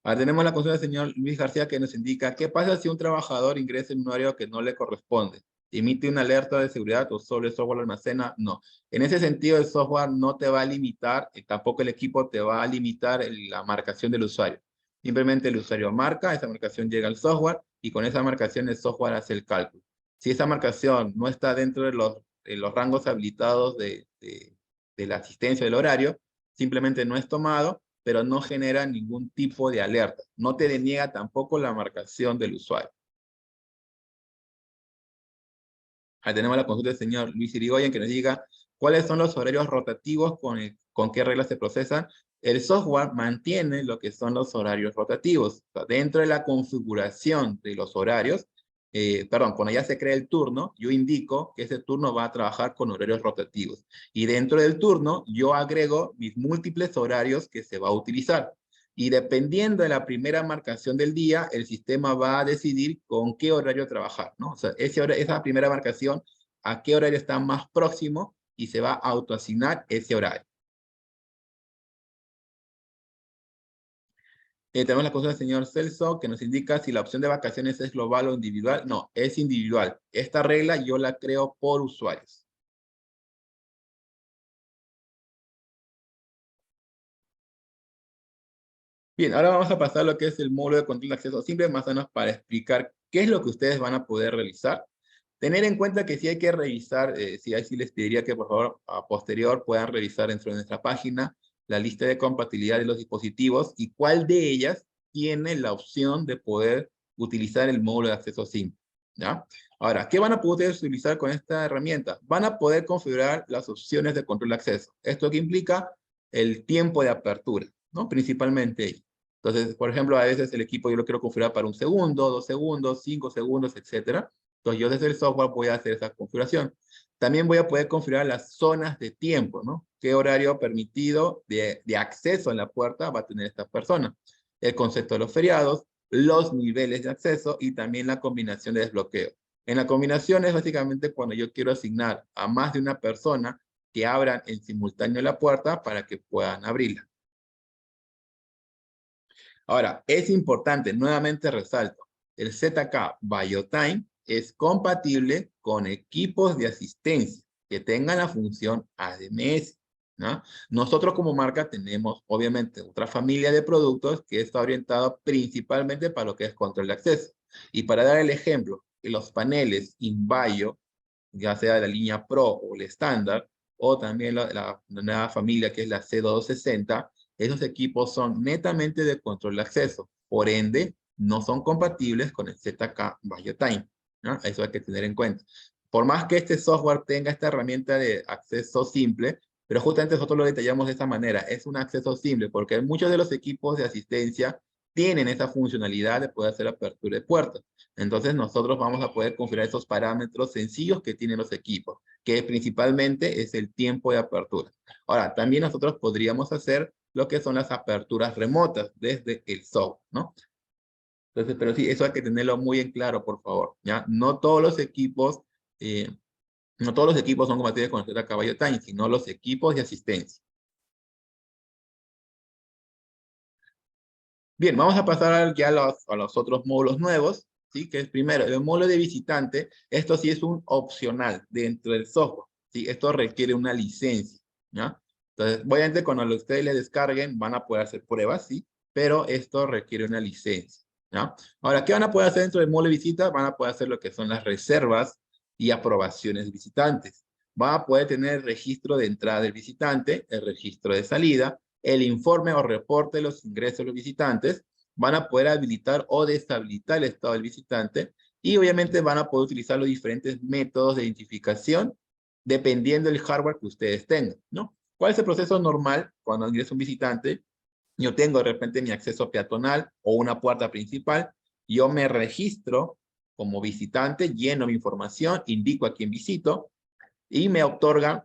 S1: Ahora tenemos la consulta del señor Luis García que nos indica, ¿qué pasa si un trabajador ingresa en un horario que no le corresponde? ¿Emite una alerta de seguridad o solo el software lo almacena? No. En ese sentido, el software no te va a limitar, tampoco el equipo te va a limitar la marcación del usuario. Simplemente el usuario marca, esa marcación llega al software y con esa marcación el software hace el cálculo. Si esa marcación no está dentro de los rangos habilitados de la asistencia del horario, simplemente no es tomado, pero no genera ningún tipo de alerta. No te deniega tampoco la marcación del usuario. Ahí tenemos la consulta del señor Luis Irigoyen que nos diga cuáles son los horarios rotativos, con qué reglas se procesan. El software mantiene lo que son los horarios rotativos. O sea, dentro de la configuración de los horarios, perdón, cuando ya se crea el turno, yo indico que ese turno va a trabajar con horarios rotativos. Y dentro del turno, yo agrego mis múltiples horarios que se va a utilizar. Y dependiendo de la primera marcación del día, el sistema va a decidir con qué horario trabajar, ¿no? O sea, esa primera marcación, a qué horario está más próximo y se va a autoasignar ese horario. Tenemos la consulta del señor Celso que nos indica si la opción de vacaciones es global o individual. No, es individual. Esta regla yo la creo por usuarios. Bien, ahora vamos a pasar a lo que es el módulo de control de acceso simple, más o menos para explicar qué es lo que ustedes van a poder realizar. Tener en cuenta que sí hay que revisar, sí les pediría que por favor a posterior puedan revisar dentro de nuestra página la lista de compatibilidad de los dispositivos y cuál de ellas tiene la opción de poder utilizar el módulo de acceso simple, ¿ya? Ahora, ¿qué van a poder utilizar con esta herramienta? Van a poder configurar las opciones de control de acceso. Esto que implica el tiempo de apertura, ¿no? Principalmente. Entonces, por ejemplo, a veces el equipo yo lo quiero configurar para 1 segundo, 2 segundos, 5 segundos, etcétera. Entonces, yo desde el software voy a hacer esa configuración. También voy a poder configurar las zonas de tiempo, ¿no? ¿Qué horario permitido de acceso en la puerta va a tener esta persona? El concepto de los feriados, los niveles de acceso y también la combinación de desbloqueo. En la combinación es básicamente cuando yo quiero asignar a más de una persona que abran en simultáneo la puerta para que puedan abrirla. Ahora, es importante, nuevamente resalto, el ZK BioTime es compatible con equipos de asistencia que tengan la función ADMS, ¿no? Nosotros como marca tenemos, obviamente, otra familia de productos que está orientado principalmente para lo que es control de acceso. Y para dar el ejemplo, los paneles InBio, ya sea de la línea Pro o el estándar, o también la nueva familia que es la C260, esos equipos son netamente de control de acceso. Por ende, no son compatibles con el ZK BioTime, ¿no? Eso hay que tener en cuenta. Por más que este software tenga esta herramienta de acceso simple, pero justamente nosotros lo detallamos de esta manera. Es un acceso simple porque muchos de los equipos de asistencia tienen esa funcionalidad de poder hacer apertura de puertas. Entonces nosotros vamos a poder configurar esos parámetros sencillos que tienen los equipos, que principalmente es el tiempo de apertura. Ahora, también nosotros podríamos hacer lo que son las aperturas remotas desde el software, ¿no? Entonces, pero sí, eso hay que tenerlo muy en claro, por favor, ¿ya? Eh, no todos los equipos son compatibles con el Z Caballo Time, sino los equipos de asistencia. Bien, vamos a pasar ya a los otros módulos nuevos, ¿sí? Que es primero, el módulo de visitante. Esto sí es un opcional dentro del software, ¿sí? Esto requiere una licencia, ¿ya? Entonces, obviamente cuando ustedes le descarguen, van a poder hacer pruebas, ¿sí? Pero esto requiere una licencia, ¿ya? Ahora, ¿qué van a poder hacer dentro del módulo de visita? Van a poder hacer lo que son las reservas y aprobaciones de visitantes. Van a poder tener el registro de entrada del visitante, el registro de salida, el informe o reporte de los ingresos de los visitantes, van a poder habilitar o deshabilitar el estado del visitante y obviamente van a poder utilizar los diferentes métodos de identificación dependiendo del hardware que ustedes tengan, ¿no? ¿Cuál es el proceso normal cuando ingresa un visitante? Yo tengo de repente mi acceso peatonal o una puerta principal, yo me registro como visitante, lleno mi información, indico a quién visito y me otorgan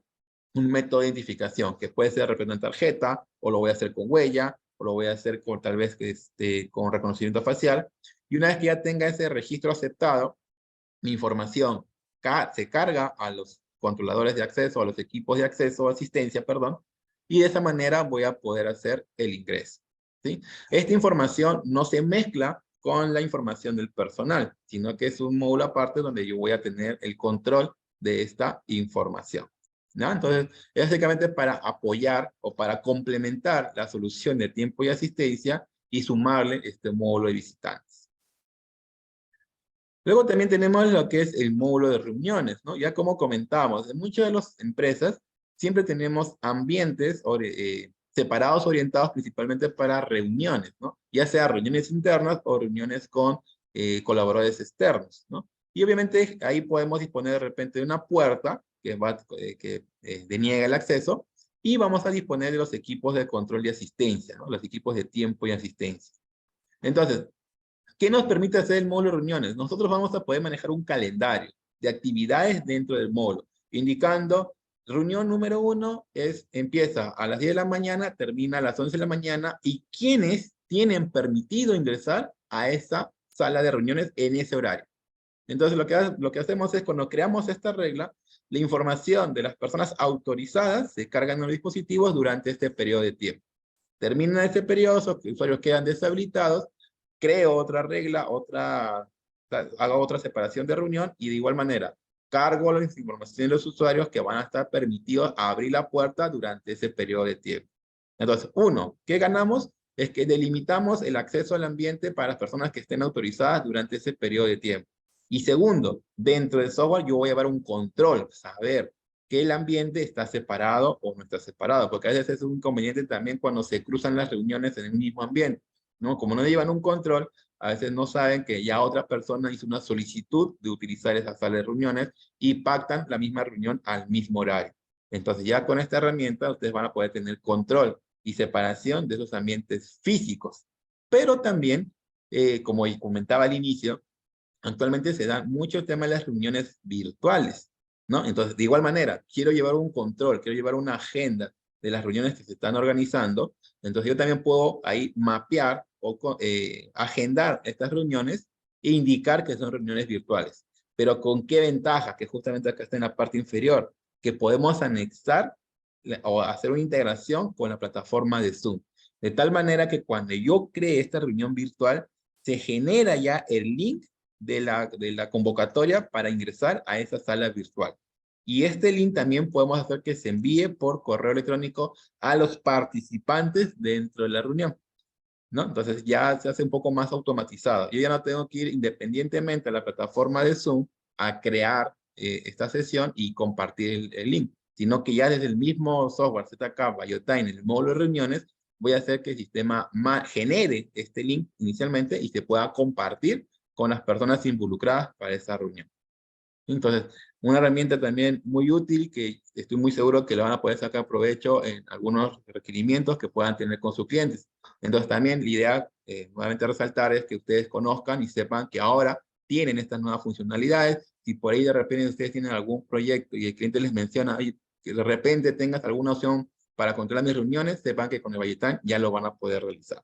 S1: un método de identificación, que puede ser de repente una tarjeta, o lo voy a hacer con huella, o lo voy a hacer con tal vez con reconocimiento facial. Y una vez que ya tenga ese registro aceptado, mi información se carga a los controladores de acceso, a los equipos de acceso, asistencia, perdón, y de esa manera voy a poder hacer el ingreso, ¿sí? Esta información no se mezcla con la información del personal, sino que es un módulo aparte donde yo voy a tener el control de esta información, ¿no? Entonces, es básicamente para apoyar o para complementar la solución de tiempo y asistencia y sumarle este módulo de visitantes. Luego también tenemos lo que es el módulo de reuniones, ¿no? Ya como comentamos, en muchas de las empresas siempre tenemos ambientes separados, orientados principalmente para reuniones, ¿no? Ya sea reuniones internas o reuniones con colaboradores externos, ¿no? Y obviamente ahí podemos disponer de repente de una puerta que deniega el acceso y vamos a disponer de los equipos de control y asistencia, ¿no? Los equipos de tiempo y asistencia. Entonces, ¿qué nos permite hacer el módulo de reuniones? Nosotros vamos a poder manejar un calendario de actividades dentro del módulo, indicando reunión número 1 empieza a las 10 de la mañana, termina a las 11 de la mañana, y quienes tienen permitido ingresar a esa sala de reuniones en ese horario. Entonces, lo que hacemos es, cuando creamos esta regla, la información de las personas autorizadas se cargan en los dispositivos durante este periodo de tiempo. Termina ese periodo, los usuarios quedan deshabilitados, creo otra regla, hago otra separación de reunión y de igual manera cargo la información de los usuarios que van a estar permitidos a abrir la puerta durante ese periodo de tiempo. Entonces, uno, ¿qué ganamos? Es que delimitamos el acceso al ambiente para las personas que estén autorizadas durante ese periodo de tiempo. Y segundo, dentro del software yo voy a llevar un control, saber que el ambiente está separado o no está separado, porque a veces es un inconveniente también cuando se cruzan las reuniones en el mismo ambiente, ¿no? Como no llevan un control, a veces no saben que ya otra persona hizo una solicitud de utilizar esa sala de reuniones y pactan la misma reunión al mismo horario. Entonces ya con esta herramienta ustedes van a poder tener control y separación de esos ambientes físicos. Pero también, como comentaba al inicio, actualmente se da mucho el tema de las reuniones virtuales, ¿no? Entonces, de igual manera, quiero llevar un control, quiero llevar una agenda de las reuniones que se están organizando, entonces yo también puedo ahí mapear o agendar estas reuniones e indicar que son reuniones virtuales. Pero ¿con qué ventaja? Que justamente acá está en la parte inferior, que podemos anexar o hacer una integración con la plataforma de Zoom. De tal manera que cuando yo cree esta reunión virtual, se genera ya el link de la convocatoria para ingresar a esa sala virtual. Y este link también podemos hacer que se envíe por correo electrónico a los participantes dentro de la reunión, ¿no? Entonces ya se hace un poco más automatizado. Yo ya no tengo que ir independientemente a la plataforma de Zoom a crear esta sesión y compartir el link, sino que ya desde el mismo software ZK Biotime, en el módulo de reuniones, voy a hacer que el sistema genere este link inicialmente y se pueda compartir con las personas involucradas para esa reunión. Entonces, una herramienta también muy útil que estoy muy seguro que le van a poder sacar provecho en algunos requerimientos que puedan tener con sus clientes. Entonces, también la idea, nuevamente resaltar, es que ustedes conozcan y sepan que ahora tienen estas nuevas funcionalidades. Si por ahí de repente ustedes tienen algún proyecto y el cliente les menciona, que de repente tengas alguna opción para controlar mis reuniones, sepan que con el Valletine ya lo van a poder realizar.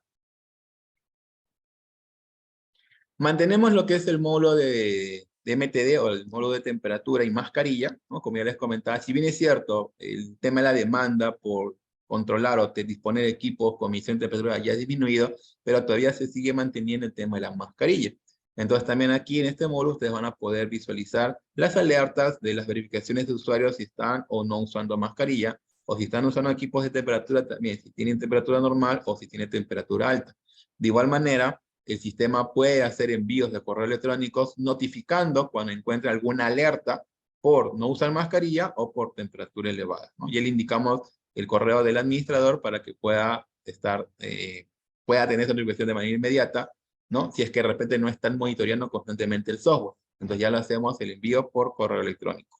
S1: Mantenemos lo que es el módulo de MTD o el módulo de temperatura y mascarilla, ¿no? Como ya les comentaba, si bien es cierto, el tema de la demanda por controlar o disponer de equipos con medición de temperatura ya ha disminuido, pero todavía se sigue manteniendo el tema de la mascarilla. Entonces también aquí en este módulo ustedes van a poder visualizar las alertas de las verificaciones de usuarios si están o no usando mascarilla, o si están usando equipos de temperatura también, si tienen temperatura normal o si tienen temperatura alta. De igual manera, el sistema puede hacer envíos de correos electrónicos notificando cuando encuentre alguna alerta por no usar mascarilla o por temperatura elevada, ¿no? Y le indicamos el correo del administrador para que pueda pueda tener esa notificación de manera inmediata, ¿no? Si es que de repente no están monitoreando constantemente el software. Entonces ya lo hacemos el envío por correo electrónico.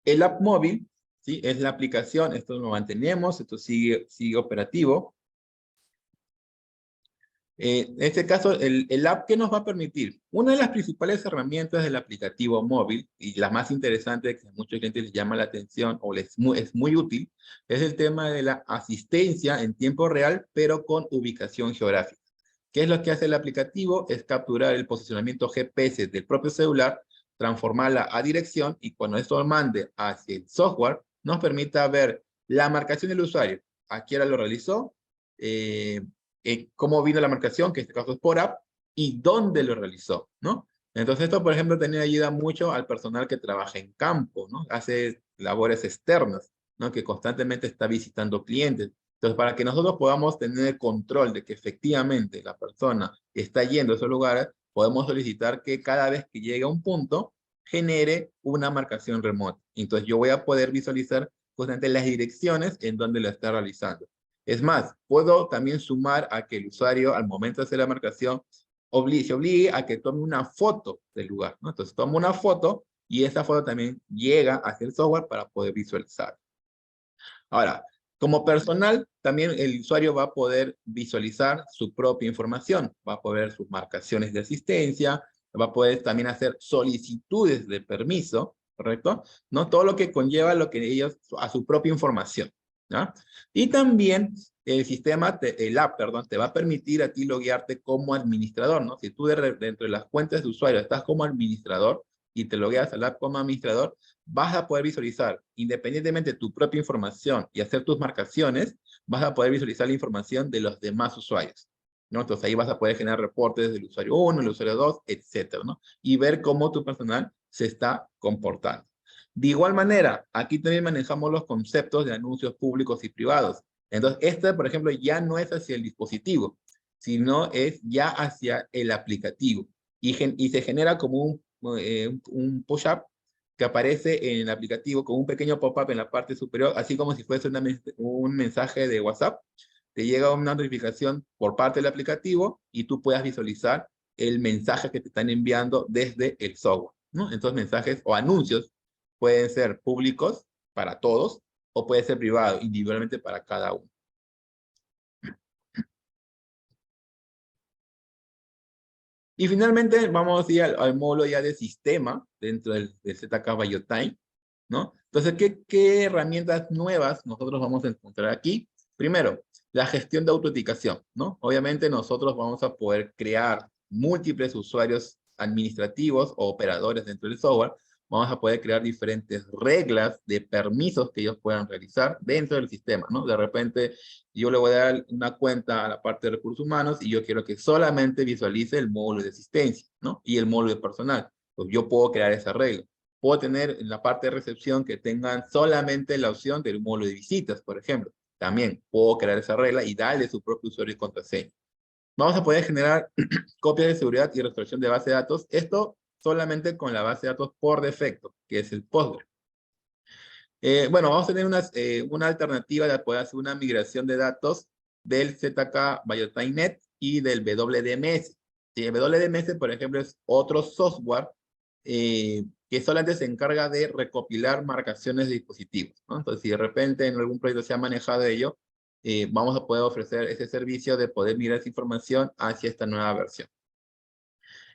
S1: El app móvil, ¿sí? Es la aplicación, esto lo mantenemos, esto sigue operativo. En este caso, el app, ¿qué nos va a permitir? Una de las principales herramientas del aplicativo móvil, y la más interesante que a muchos clientes les llama la atención o es muy útil, es el tema de la asistencia en tiempo real, pero con ubicación geográfica. ¿Qué es lo que hace el aplicativo? Es capturar el posicionamiento GPS del propio celular, transformarla a dirección, y cuando esto lo mande hacia el software, nos permita ver la marcación del usuario, a qué hora lo realizó, cómo vino la marcación, que en este caso es por app, y dónde lo realizó, ¿no? Entonces esto, por ejemplo, también ayuda mucho al personal que trabaja en campo, ¿no? Hace labores externas, ¿no? Que constantemente está visitando clientes. Entonces, para que nosotros podamos tener el control de que efectivamente la persona está yendo a esos lugares, podemos solicitar que cada vez que llegue a un punto, genere una marcación remota. Entonces, yo voy a poder visualizar justamente las direcciones en donde lo está realizando. Es más, puedo también sumar a que el usuario, al momento de hacer la marcación, se obligue a que tome una foto del lugar, ¿no? Entonces, tomo una foto y esa foto también llega hacia el software para poder visualizar. Ahora, como personal, también el usuario va a poder visualizar su propia información, va a poder sus marcaciones de asistencia, va a poder también hacer solicitudes de permiso, ¿correcto? ¿No? Todo lo que conlleva lo que ellos, a su propia información, ¿no? Y también el sistema, el app, perdón, te va a permitir a ti loguearte como administrador, ¿no? Si tú dentro de las cuentas de usuario estás como administrador y te logueas al app como administrador, vas a poder visualizar, independientemente de tu propia información y hacer tus marcaciones, vas a poder visualizar la información de los demás usuarios, ¿no? Entonces ahí vas a poder generar reportes del usuario 1, el usuario 2, etcétera, ¿no? Y ver cómo tu personal se está comportando. De igual manera, aquí también manejamos los conceptos de anuncios públicos y privados. Entonces, este, por ejemplo, ya no es hacia el dispositivo, sino es ya hacia el aplicativo. Y se genera como un push-up que aparece en el aplicativo con un pequeño pop-up en la parte superior, así como si fuese un mensaje de WhatsApp. Te llega una notificación por parte del aplicativo y tú puedas visualizar el mensaje que te están enviando desde el software, ¿no? Entonces, mensajes o anuncios pueden ser públicos para todos o puede ser privado, individualmente para cada uno. Y finalmente vamos a ir al módulo ya de sistema dentro del ZK Biotime, ¿no? Entonces, ¿qué herramientas nuevas nosotros vamos a encontrar aquí? Primero, la gestión de autenticación, ¿no? Obviamente nosotros vamos a poder crear múltiples usuarios administrativos o operadores dentro del software. Vamos a poder crear diferentes reglas de permisos que ellos puedan realizar dentro del sistema, ¿no? De repente, yo le voy a dar una cuenta a la parte de recursos humanos y yo quiero que solamente visualice el módulo de asistencia, ¿no? Y el módulo de personal. Pues yo puedo crear esa regla. Puedo tener en la parte de recepción que tengan solamente la opción del módulo de visitas, por ejemplo. También puedo crear esa regla y darle su propio usuario y contraseña. Vamos a poder generar copias de seguridad y restauración de base de datos. Esto solamente con la base de datos por defecto, que es el Postgre. Bueno, vamos a tener una alternativa de poder hacer una migración de datos del ZK BiotimeNet y del WDMS. Sí, el WDMS, por ejemplo, es otro software que solamente se encarga de recopilar marcaciones de dispositivos, ¿no? Entonces, si de repente en algún proyecto se ha manejado ello, vamos a poder ofrecer ese servicio de poder mirar esa información hacia esta nueva versión.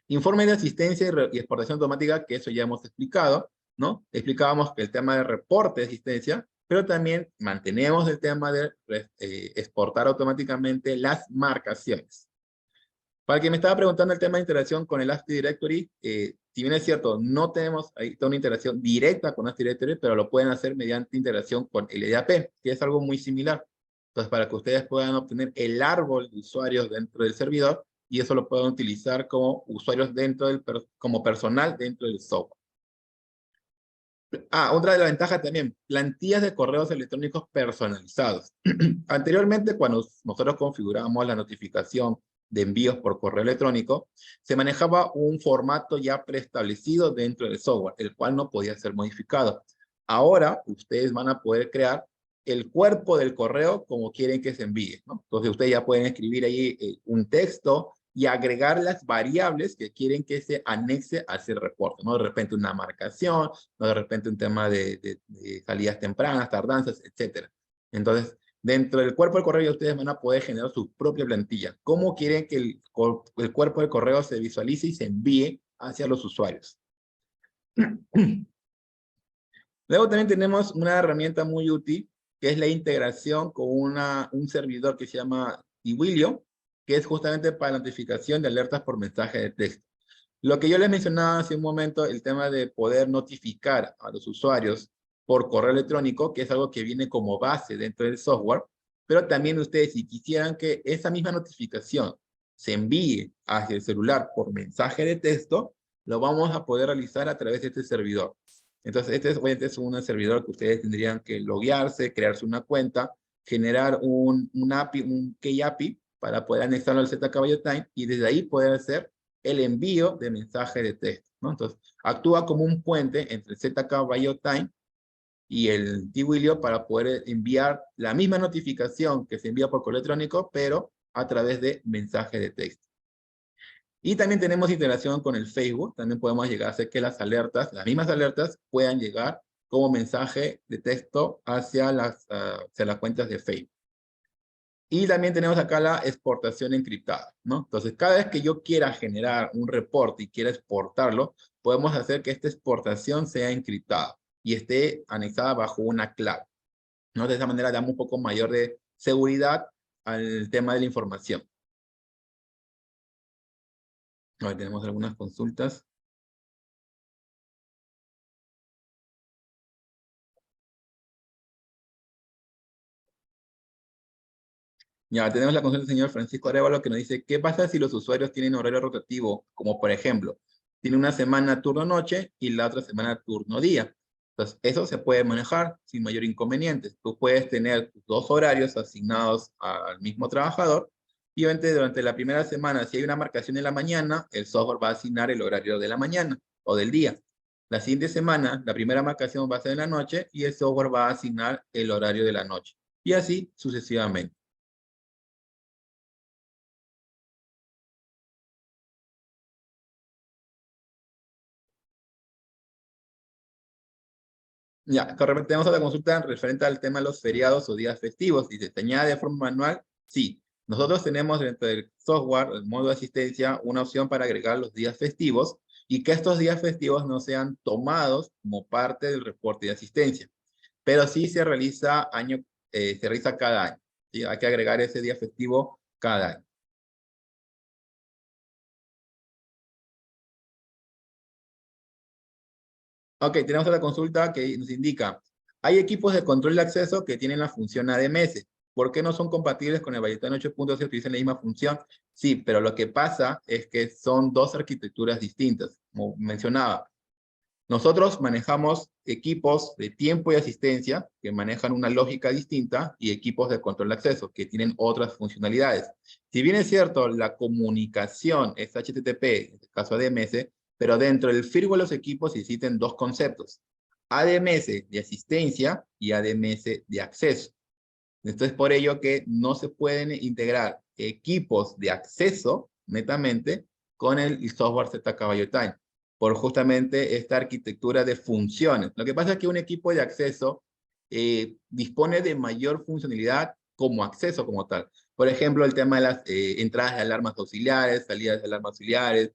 S1: Informe de asistencia y exportación automática, que eso ya hemos explicado. ¿no? Explicábamos que el tema de reporte de asistencia, pero también mantenemos el tema de exportar automáticamente las marcaciones. Para quien me estaba preguntando el tema de interacción con el Active Directory, si bien es cierto, no tenemos ahí toda una interacción directa con Active Directory, pero lo pueden hacer mediante interacción con el EDAP, que es algo muy similar. Entonces, para que ustedes puedan obtener el árbol de usuarios dentro del servidor, y eso lo pueden utilizar como usuarios dentro del, como personal dentro del software. Otra de las ventajas también, plantillas de correos electrónicos personalizados. Anteriormente, cuando nosotros configurábamos la notificación de envíos por correo electrónico, se manejaba un formato ya preestablecido dentro del software, el cual no podía ser modificado. Ahora, ustedes van a poder crear el cuerpo del correo como quieren que se envíe, ¿no? Entonces, ustedes ya pueden escribir ahí un texto y agregar las variables que quieren que se anexe a ese reporte, ¿no? De repente una marcación, ¿no? De repente un tema de salidas tempranas, tardanzas, etcétera. Entonces, dentro del cuerpo del correo ustedes van a poder generar su propia plantilla. ¿Cómo quieren que el cuerpo del correo se visualice y se envíe hacia los usuarios? Luego también tenemos una herramienta muy útil, que es la integración con un servidor que se llama Twilio, que es justamente para notificación de alertas por mensaje de texto. Lo que yo les mencionaba hace un momento, el tema de poder notificar a los usuarios por correo electrónico, que es algo que viene como base dentro del software, pero también ustedes, si quisieran que esa misma notificación se envíe hacia el celular por mensaje de texto, lo vamos a poder realizar a través de este servidor. Entonces, obviamente es un servidor que ustedes tendrían que loguearse, crearse una cuenta, generar un API, un Key API, para poder anexarlo al ZK y desde ahí poder hacer el envío de mensaje de texto, ¿no? Entonces, actúa como un puente entre el ZK BioTime y el Twilio para poder enviar la misma notificación que se envía por correo electrónico, pero a través de mensaje de texto. Y también tenemos integración con el Facebook. También podemos llegar a hacer que las alertas, las mismas alertas, puedan llegar como mensaje de texto hacia las cuentas de Facebook. Y también tenemos acá la exportación encriptada, ¿no? Entonces, cada vez que yo quiera generar un reporte y quiera exportarlo, podemos hacer que esta exportación sea encriptada y esté anexada bajo una clave, ¿no? De esa manera damos un poco mayor de seguridad al tema de la información. Ahora tenemos algunas consultas. Ya, tenemos la consulta del señor Francisco Arevalo que nos dice, ¿qué pasa si los usuarios tienen horario rotativo? Como por ejemplo, tiene una semana turno-noche y la otra semana turno-día. Entonces, eso se puede manejar sin mayor inconveniente. Tú puedes tener dos horarios asignados al mismo trabajador y obviamente durante la primera semana, si hay una marcación en la mañana, el software va a asignar el horario de la mañana o del día. La siguiente semana, la primera marcación va a ser en la noche y el software va a asignar el horario de la noche. Y así sucesivamente. Ya, correcto. Tenemos otra consulta referente al tema de los feriados o días festivos. ¿Y se te añade de forma manual? Sí. Nosotros tenemos dentro del software, el modo de asistencia, una opción para agregar los días festivos y que estos días festivos no sean tomados como parte del reporte de asistencia. Pero sí se realiza cada año. ¿Sí? Hay que agregar ese día festivo cada año. Ok, tenemos otra consulta que nos indica, hay equipos de control de acceso que tienen la función ADMS. ¿Por qué no son compatibles con el Bayetán 8.0 si utilizan la misma función? Sí, pero lo que pasa es que son dos arquitecturas distintas, como mencionaba. Nosotros manejamos equipos de tiempo y asistencia que manejan una lógica distinta y equipos de control de acceso que tienen otras funcionalidades. Si bien es cierto, la comunicación es HTTP, en el caso ADMS, pero dentro del firmware de los equipos existen dos conceptos. ADMS de asistencia y ADMS de acceso. Entonces, por ello que no se pueden integrar equipos de acceso netamente con el software ZK Time por justamente esta arquitectura de funciones. Lo que pasa es que un equipo de acceso dispone de mayor funcionalidad como acceso como tal. Por ejemplo, el tema de las entradas de alarmas auxiliares, salidas de alarmas auxiliares,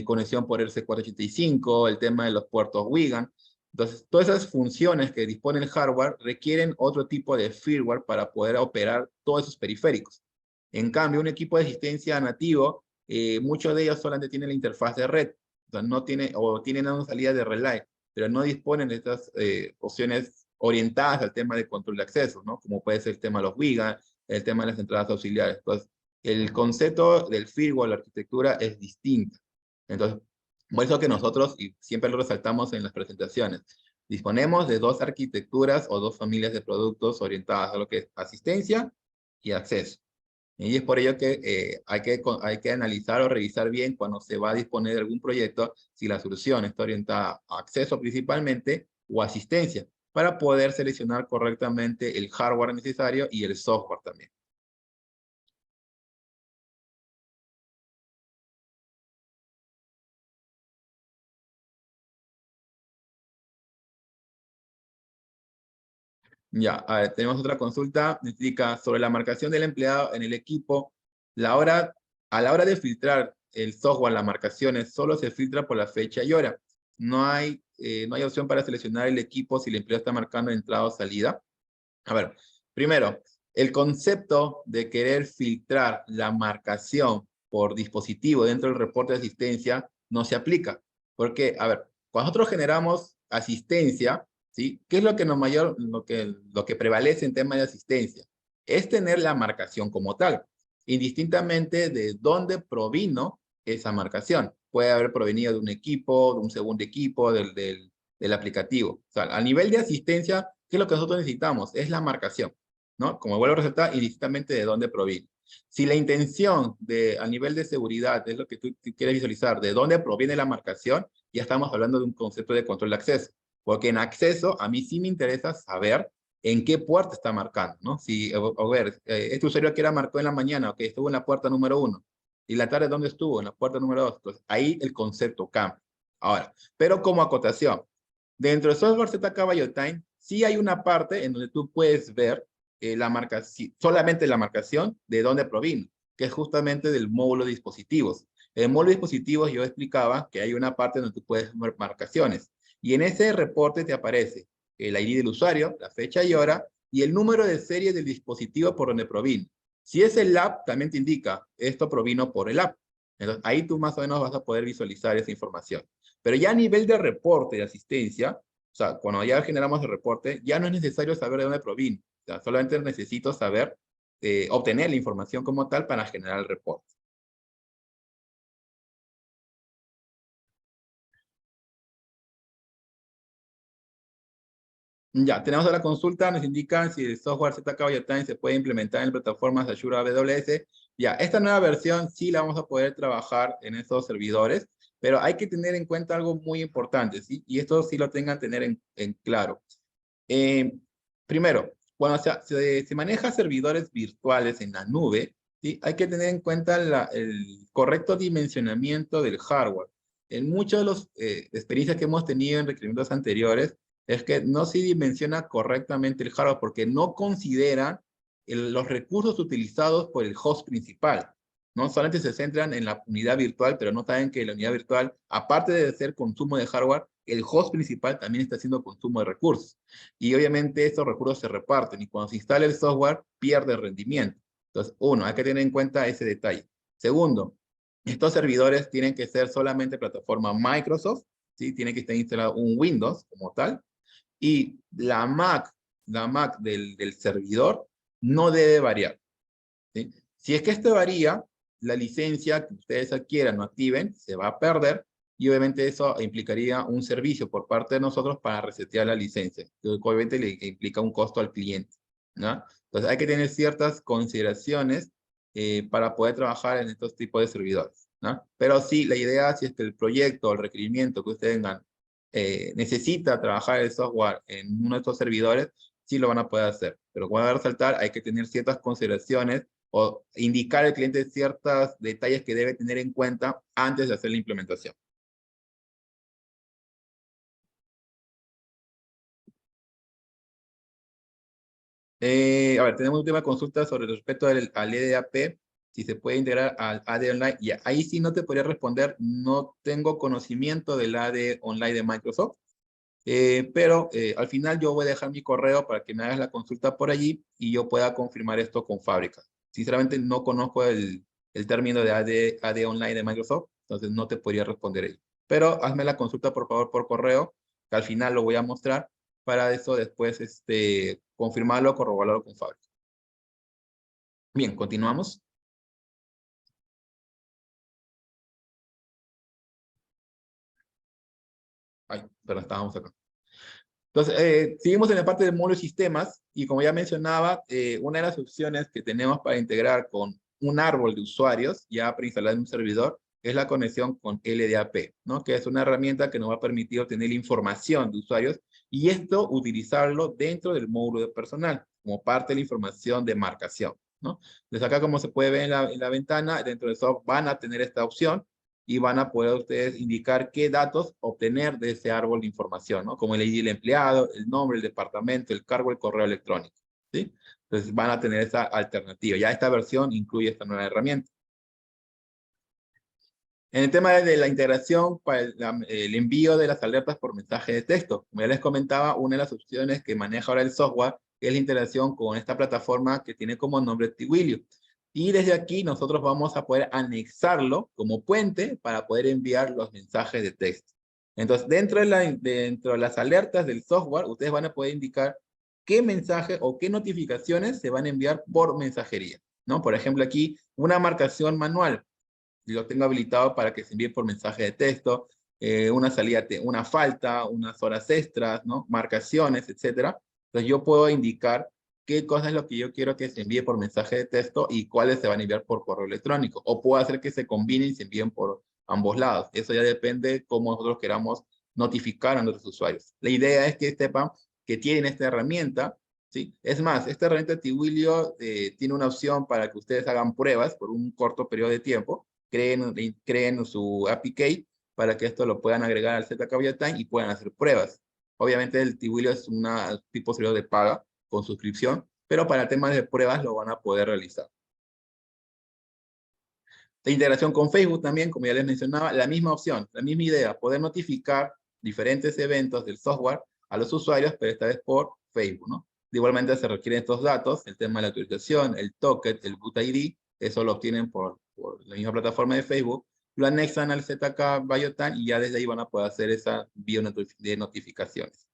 S1: conexión por RC485, el tema de los puertos WIGAN. Entonces, todas esas funciones que dispone el hardware requieren otro tipo de firmware para poder operar todos esos periféricos. En cambio, un equipo de asistencia nativo, muchos de ellos solamente tienen la interfaz de red, o sea, no tiene, o tienen una salida de relay, pero no disponen de estas opciones orientadas al tema de control de acceso, ¿no? Como puede ser el tema de los WIGA, el tema de las entradas auxiliares. Entonces, el concepto del firmware, la arquitectura es distinta. Entonces, por eso que nosotros, y siempre lo resaltamos en las presentaciones, disponemos de dos arquitecturas o dos familias de productos orientadas a lo que es asistencia y acceso. Y es por ello que hay que analizar o revisar bien cuando se va a disponer de algún proyecto si la solución está orientada a acceso principalmente o asistencia, para poder seleccionar correctamente el hardware necesario y el software también. Ya, a ver, tenemos otra consulta, explica sobre la marcación del empleado en el equipo. A la hora de filtrar el software, las marcaciones, solo se filtra por la fecha y hora. No hay opción para seleccionar el equipo si el empleado está marcando entrada o salida. A ver, primero, el concepto de querer filtrar la marcación por dispositivo dentro del reporte de asistencia no se aplica. Porque, a ver, cuando nosotros generamos asistencia, ¿sí? ¿Qué es lo que, lo que prevalece en tema de asistencia? Es tener la marcación como tal, indistintamente de dónde provino esa marcación. Puede haber provenido de un equipo, de un segundo equipo, del aplicativo. O sea, a nivel de asistencia, ¿qué es lo que nosotros necesitamos? Es la marcación, ¿no? Como vuelvo a resaltar, indistintamente de dónde proviene. Si la intención a nivel de seguridad es lo que tú quieres visualizar, de dónde proviene la marcación, ya estamos hablando de un concepto de control de acceso. Porque en acceso, a mí sí me interesa saber en qué puerta está marcando, ¿no? Si, a ver, este usuario que era marcó en la mañana, ok, estuvo en la puerta número 1, y la tarde, ¿dónde estuvo? En la puerta número 2. Entonces, ahí el concepto cambia. Ahora, pero como acotación, dentro de software ZK BioTime, sí hay una parte en donde tú puedes ver solamente la marcación de dónde provino, que es justamente del módulo de dispositivos. En el módulo de dispositivos yo explicaba que hay una parte donde tú puedes ver marcaciones. Y en ese reporte te aparece el ID del usuario, la fecha y hora, y el número de serie del dispositivo por donde provino. Si es el app, también te indica, esto provino por el app. Entonces, ahí tú más o menos vas a poder visualizar esa información. Pero ya a nivel de reporte de asistencia, o sea, cuando ya generamos el reporte, ya no es necesario saber de dónde provino. O sea, solamente necesito saber, obtener la información como tal para generar el reporte. Ya, tenemos la consulta, nos indican si el software ZK Biotyne se puede implementar en plataformas Azure AWS. Ya, esta nueva versión sí la vamos a poder trabajar en esos servidores, pero hay que tener en cuenta algo muy importante, ¿sí? Y esto sí lo tengan tener en claro. Eh, Primero, cuando se maneja servidores virtuales en la nube, ¿sí? Hay que tener en cuenta el correcto dimensionamiento del hardware. En muchas de las experiencias que hemos tenido en requerimientos anteriores, es que no se dimensiona correctamente el hardware porque no consideran los recursos utilizados por el host principal. ¿No? Solamente se centran en la unidad virtual, pero no saben que la unidad virtual, aparte de ser consumo de hardware, el host principal también está haciendo consumo de recursos. Y obviamente estos recursos se reparten y cuando se instala el software pierde rendimiento. Entonces, uno, hay que tener en cuenta ese detalle. Segundo, estos servidores tienen que ser solamente plataforma Microsoft, ¿sí? Tiene que estar instalado un Windows como tal y la Mac del servidor no debe variar, ¿sí? Si es que este varía, la licencia que ustedes adquieran o activen se va a perder y obviamente eso implicaría un servicio por parte de nosotros para resetear la licencia, que obviamente le implica un costo al cliente, ¿no? Entonces hay que tener ciertas consideraciones para poder trabajar en estos tipos de servidores, ¿no? Pero sí, la idea, si es que el proyecto o el requerimiento que ustedes tengan necesita trabajar el software en uno de estos servidores, sí lo van a poder hacer. Pero voy a resaltar, hay que tener ciertas consideraciones o indicar al cliente ciertos detalles que debe tener en cuenta antes de hacer la implementación. A ver, tenemos una última consulta sobre respecto al EDAP, si se puede integrar al AD Online. Y ahí sí no te podría responder, no tengo conocimiento del AD Online de Microsoft. pero al final yo voy a dejar mi correo para que me hagas la consulta por allí y yo pueda confirmar esto con fábrica. Sinceramente no conozco el término de AD Online de Microsoft, entonces no te podría responder ahí. Pero hazme la consulta por favor por correo, que al final lo voy a mostrar, para eso después confirmarlo, corroborarlo con fábrica. Bien, continuamos. Ay, pero estábamos acá. Entonces, seguimos en la parte de módulos y sistemas, y como ya mencionaba, una de las opciones que tenemos para integrar con un árbol de usuarios ya preinstalado en un servidor es la conexión con LDAP, ¿no? Que es una herramienta que nos va a permitir obtener información de usuarios y esto utilizarlo dentro del módulo de personal, como parte de la información de marcación, ¿no? Desde acá, como se puede ver en la ventana, dentro del software van a tener esta opción y van a poder ustedes indicar qué datos obtener de ese árbol de información, ¿no? Como el ID del empleado, el nombre, el departamento, el cargo, el correo electrónico, ¿sí? Entonces van a tener esa alternativa. Ya esta versión incluye esta nueva herramienta. En el tema de la integración para el envío de las alertas por mensaje de texto, como ya les comentaba, una de las opciones que maneja ahora el software es la integración con esta plataforma que tiene como nombre Twilio. Y desde aquí nosotros vamos a poder anexarlo como puente para poder enviar los mensajes de texto. Entonces, dentro de las alertas del software, ustedes van a poder indicar qué mensaje o qué notificaciones se van a enviar por mensajería, ¿no? Por ejemplo, aquí una marcación manual lo tengo habilitado para que se envíe por mensaje de texto, una salida, una falta, unas horas extras, ¿no? Marcaciones, etcétera. Entonces yo puedo indicar qué cosa es lo que yo quiero que se envíe por mensaje de texto y cuáles se van a enviar por correo electrónico. O puedo hacer que se combinen y se envíen por ambos lados. Eso ya depende cómo nosotros queramos notificar a nuestros usuarios. La idea es que sepan que tienen esta herramienta, ¿sí? Es más, esta herramienta de Twilio tiene una opción para que ustedes hagan pruebas por un corto periodo de tiempo, creen su API para que esto lo puedan agregar al ZK Biotime y puedan hacer pruebas. Obviamente el Twilio es un tipo servidor de paga con suscripción, pero para temas de pruebas lo van a poder realizar. La integración con Facebook también, como ya les mencionaba, la misma opción, la misma idea, poder notificar diferentes eventos del software a los usuarios, pero esta vez por Facebook, ¿no? De igualmente se requieren estos datos, el tema de la autorización, el token, el boot ID, eso lo obtienen por la misma plataforma de Facebook, lo anexan al ZK Biotan y ya desde ahí van a poder hacer esa vía de notificaciones.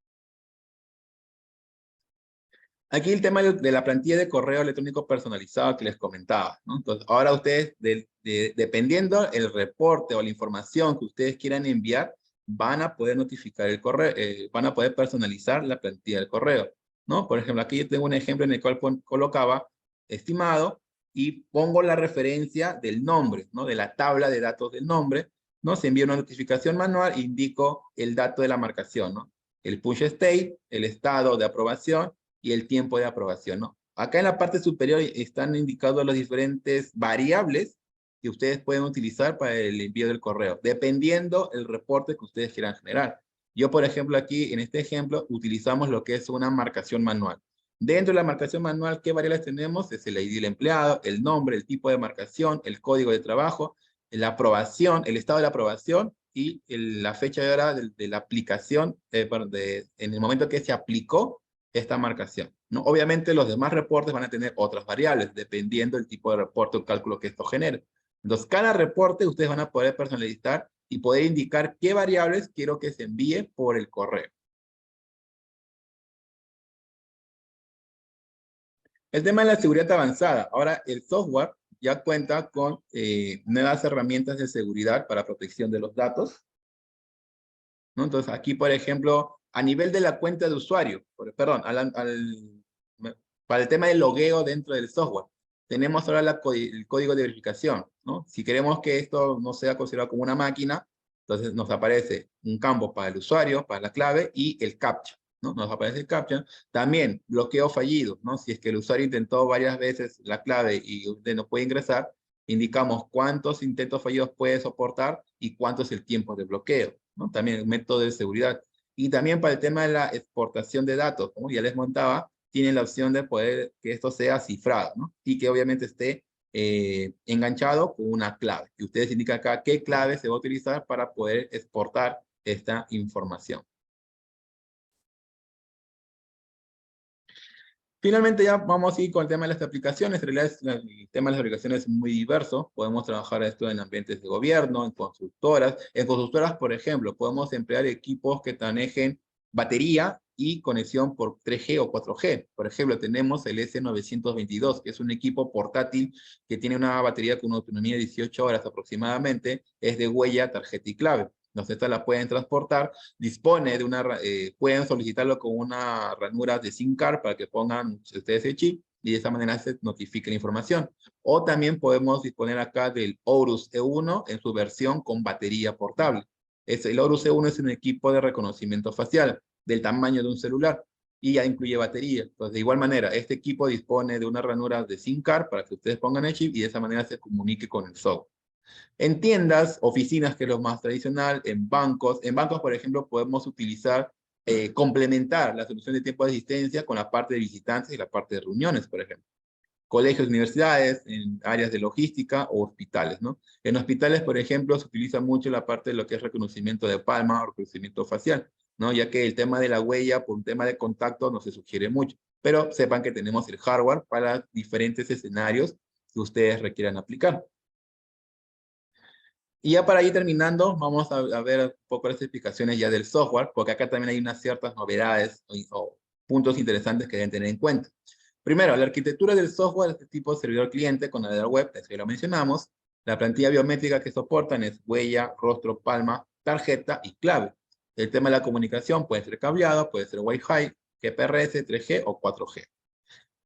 S1: Aquí el tema de la plantilla de correo electrónico personalizado que les comentaba, ¿no? Entonces, ahora ustedes, dependiendo el reporte o la información que ustedes quieran enviar, van a poder notificar el correo, van a poder personalizar la plantilla del correo, ¿no? Por ejemplo, aquí yo tengo un ejemplo en el cual colocaba estimado y pongo la referencia del nombre, ¿no? De la tabla de datos del nombre, ¿no? Se envía una notificación manual e indico el dato de la marcación, ¿no? El push state, el estado de aprobación y el tiempo de aprobación, ¿no? Acá en la parte superior están indicados las diferentes variables que ustedes pueden utilizar para el envío del correo, dependiendo el reporte que ustedes quieran generar. Yo, por ejemplo, aquí en este ejemplo, utilizamos lo que es una marcación manual. Dentro de la marcación manual, ¿qué variables tenemos? Es el ID del empleado, el nombre, el tipo de marcación, el código de trabajo, la aprobación, el estado de la aprobación y la fecha de hora de la aplicación, en el momento que se aplicó esta marcación, ¿no? Obviamente los demás reportes van a tener otras variables, dependiendo del tipo de reporte o cálculo que esto genere. Entonces, cada reporte ustedes van a poder personalizar y poder indicar qué variables quiero que se envíe por el correo. El tema de la seguridad avanzada. Ahora, el software ya cuenta con nuevas herramientas de seguridad para protección de los datos, ¿no? Entonces, aquí, por ejemplo, a nivel de la cuenta de usuario, perdón, para el tema del logueo dentro del software, tenemos ahora el código de verificación, ¿no? Si queremos que esto no sea considerado como una máquina, entonces nos aparece un campo para el usuario, para la clave, y el CAPTCHA, ¿no? Nos aparece el CAPTCHA. También bloqueo fallido, ¿no? Si es que el usuario intentó varias veces la clave y usted no puede ingresar, indicamos cuántos intentos fallidos puede soportar y cuánto es el tiempo de bloqueo, ¿no? También método de seguridad. Y también para el tema de la exportación de datos, como ya les montaba, tienen la opción de poder que esto sea cifrado, ¿no? Y que obviamente esté enganchado con una clave. Y ustedes indican acá qué clave se va a utilizar para poder exportar esta información. Finalmente ya vamos a ir con el tema de las aplicaciones. En realidad el tema de las aplicaciones es muy diverso. Podemos trabajar esto en ambientes de gobierno, en constructoras. En constructoras, por ejemplo, podemos emplear equipos que manejen batería y conexión por 3G o 4G. Por ejemplo, tenemos el S922, que es un equipo portátil que tiene una batería con una autonomía de 18 horas aproximadamente. Es de huella, tarjeta y clave. Entonces, estas la pueden transportar, dispone de pueden solicitarlo con una ranura de SIM card para que pongan ustedes el chip y de esa manera se notifique la información. O también podemos disponer acá del Aorus E1 en su versión con batería portable. El Aorus E1 es un equipo de reconocimiento facial del tamaño de un celular y ya incluye batería. Entonces, de igual manera, este equipo dispone de una ranura de SIM card para que ustedes pongan el chip y de esa manera se comunique con el software. En tiendas, oficinas, que es lo más tradicional, en bancos. En bancos, por ejemplo, podemos utilizar, complementar la solución de tiempo de asistencia con la parte de visitantes y la parte de reuniones, por ejemplo. Colegios, universidades, en áreas de logística o hospitales, ¿no? En hospitales, por ejemplo, se utiliza mucho la parte de lo que es reconocimiento de palma o reconocimiento facial, ¿no? Ya que el tema de la huella, por un tema de contacto, no se sugiere mucho. Pero sepan que tenemos el hardware para diferentes escenarios que ustedes requieran aplicar. Y ya para ir terminando, vamos a ver un poco las explicaciones ya del software, porque acá también hay unas ciertas novedades o puntos interesantes que deben tener en cuenta. Primero, la arquitectura del software es de tipo servidor-cliente con navegador web, eso ya lo mencionamos. La plantilla biométrica que soportan es huella, rostro, palma, tarjeta y clave. El tema de la comunicación puede ser cableado, puede ser Wi-Fi, GPRS, 3G o 4G.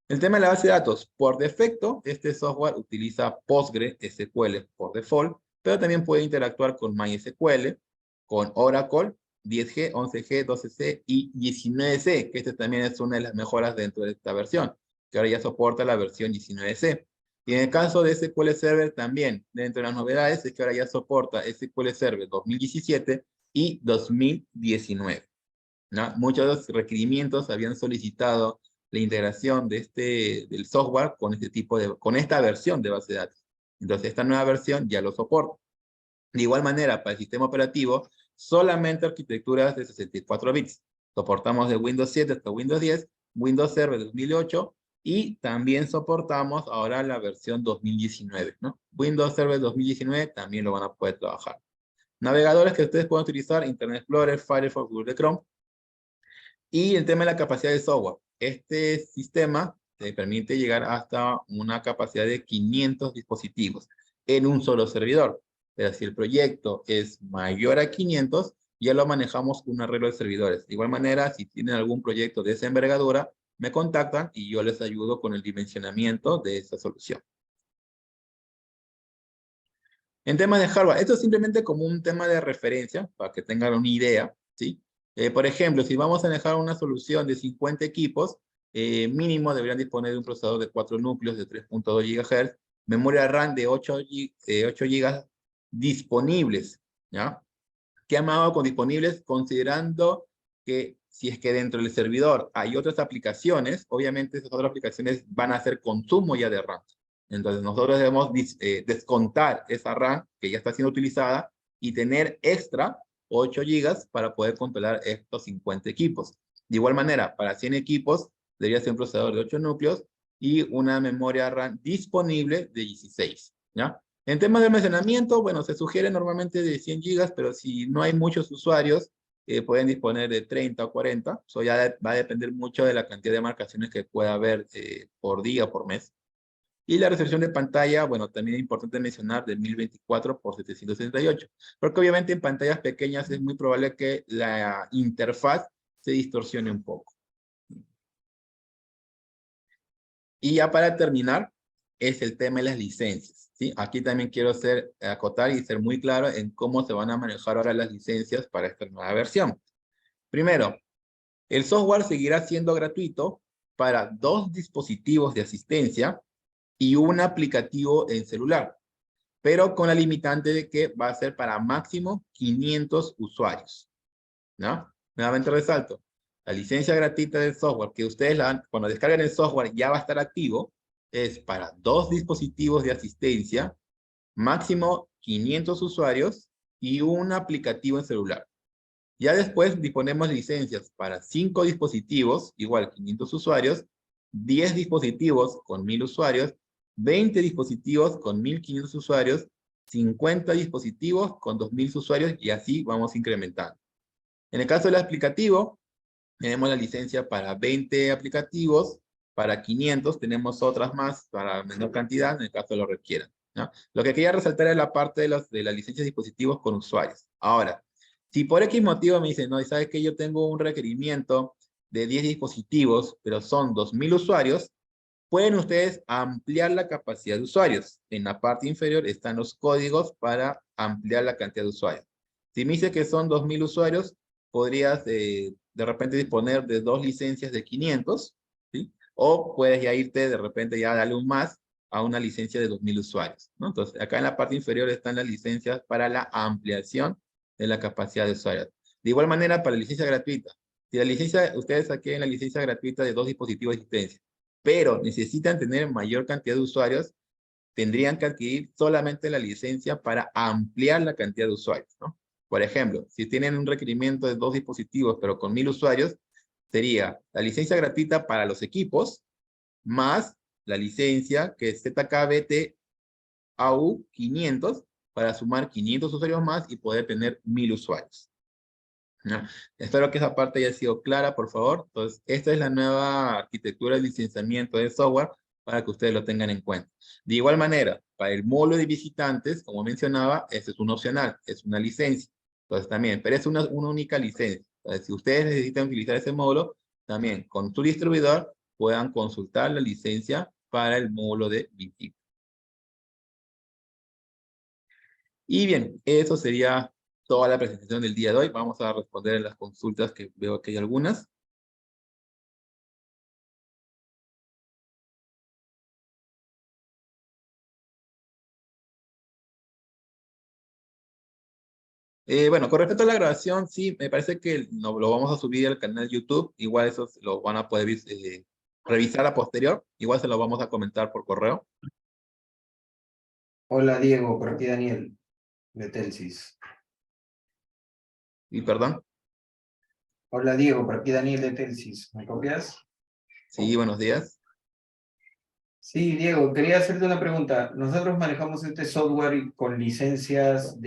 S1: El tema de la base de datos, por defecto, este software utiliza PostgreSQL por default, pero también puede interactuar con MySQL, con Oracle, 10G, 11G, 12C y 19C, que este también es una de las mejoras dentro de esta versión, que ahora ya soporta la versión 19C. Y en el caso de SQL Server también, dentro de las novedades, es que ahora ya soporta SQL Server 2017 y 2019. ¿No? Muchos de los requerimientos habían solicitado la integración del software con con esta versión de base de datos. Entonces, esta nueva versión ya lo soporta. De igual manera, para el sistema operativo, solamente arquitecturas de 64 bits. Soportamos de Windows 7 hasta Windows 10, Windows Server 2008 y también soportamos ahora la versión 2019, ¿no? Windows Server 2019 también lo van a poder trabajar. Navegadores que ustedes pueden utilizar, Internet Explorer, Firefox, Google Chrome. Y el tema de la capacidad de software. Este sistema te permite llegar hasta una capacidad de 500 dispositivos en un solo servidor. Pero si el proyecto es mayor a 500, ya lo manejamos con un arreglo de servidores. De igual manera, si tienen algún proyecto de esa envergadura, me contactan y yo les ayudo con el dimensionamiento de esa solución. En temas de hardware, esto es simplemente como un tema de referencia, para que tengan una idea, ¿sí? Por ejemplo, si vamos a manejar una solución de 50 equipos, mínimo deberían disponer de un procesador de 4 núcleos de 3.2 GHz, memoria RAM de 8 GB disponibles, ¿ya? ¿Qué amado con disponibles? Considerando que si es que dentro del servidor hay otras aplicaciones, obviamente esas otras aplicaciones van a hacer consumo ya de RAM. Entonces nosotros debemos descontar esa RAM que ya está siendo utilizada y tener extra 8 GB para poder controlar estos 50 equipos. De igual manera, para 100 equipos debería ser un procesador de 8 núcleos y una memoria RAM disponible de 16, ¿ya? En temas de almacenamiento, bueno, se sugiere normalmente de 100 gigas, pero si no hay muchos usuarios, pueden disponer de 30 o 40. Eso ya va a depender mucho de la cantidad de marcaciones que pueda haber por día o por mes. Y la resolución de pantalla, bueno, también es importante mencionar de 1024 por 768, porque obviamente en pantallas pequeñas es muy probable que la interfaz se distorsione un poco. Y ya para terminar, es el tema de las licencias, ¿sí? Aquí también quiero acotar y ser muy claro en cómo se van a manejar ahora las licencias para esta nueva versión. Primero, el software seguirá siendo gratuito para 2 dispositivos de asistencia y un aplicativo en celular, pero con la limitante de que va a ser para máximo 500 usuarios, ¿no? Nuevamente resalto, la licencia gratuita del software que ustedes cuando descarguen el software ya va a estar activo, es para 2 dispositivos de asistencia, máximo 500 usuarios y un aplicativo en celular. Ya después disponemos licencias para 5 dispositivos, igual 500 usuarios, 10 dispositivos con 1000 usuarios, 20 dispositivos con 1500 usuarios, 50 dispositivos con 2000 usuarios y así vamos incrementando. En el caso del aplicativo, tenemos la licencia para 20 aplicativos, para 500 tenemos otras más para menor cantidad, en el caso lo requieran, ¿no? Lo que quería resaltar es la parte de la licencia de dispositivos con usuarios. Ahora, si por X motivo me dicen, no, y sabes que yo tengo un requerimiento de 10 dispositivos, pero son 2000 usuarios, pueden ustedes ampliar la capacidad de usuarios. En la parte inferior están los códigos para ampliar la cantidad de usuarios. Si me dice que son 2000 usuarios, podrías de repente disponer de 2 licencias de 500, ¿sí? O puedes ya irte de repente ya darle un más a una licencia de 2000 usuarios, ¿no? Entonces, acá en la parte inferior están las licencias para la ampliación de la capacidad de usuarios. De igual manera, para la licencia gratuita. Si la licencia, ustedes saquen la licencia gratuita de 2 dispositivos de existencia, pero necesitan tener mayor cantidad de usuarios, tendrían que adquirir solamente la licencia para ampliar la cantidad de usuarios, ¿no? Por ejemplo, si tienen un requerimiento de 2 dispositivos, pero con 1000 usuarios, sería la licencia gratuita para los equipos, más la licencia que es ZKBT AU 500, para sumar 500 usuarios más y poder tener 1000 usuarios, ¿no? Espero que esa parte haya sido clara, por favor. Entonces, esta es la nueva arquitectura de licenciamiento de software para que ustedes lo tengan en cuenta. De igual manera, para el módulo de visitantes, como mencionaba, este es un opcional, es una licencia. Entonces, también, pero es una única licencia. Entonces, si ustedes necesitan utilizar ese módulo, también con su distribuidor puedan consultar la licencia para el módulo de visitas. Y bien, eso sería toda la presentación del día de hoy. Vamos a responder en las consultas que veo que hay algunas. Bueno, con respecto a la grabación, sí, me parece que lo vamos a subir al canal YouTube. Igual eso lo van a poder revisar a posterior. Igual se lo vamos a comentar por correo.
S2: Hola Diego, por aquí Daniel, de Telsis.
S1: Y perdón.
S2: Hola Diego, por aquí Daniel de Telsis. ¿Me copias?
S1: Sí, buenos días.
S2: Sí, Diego, quería hacerte una pregunta. Nosotros manejamos este software con licencias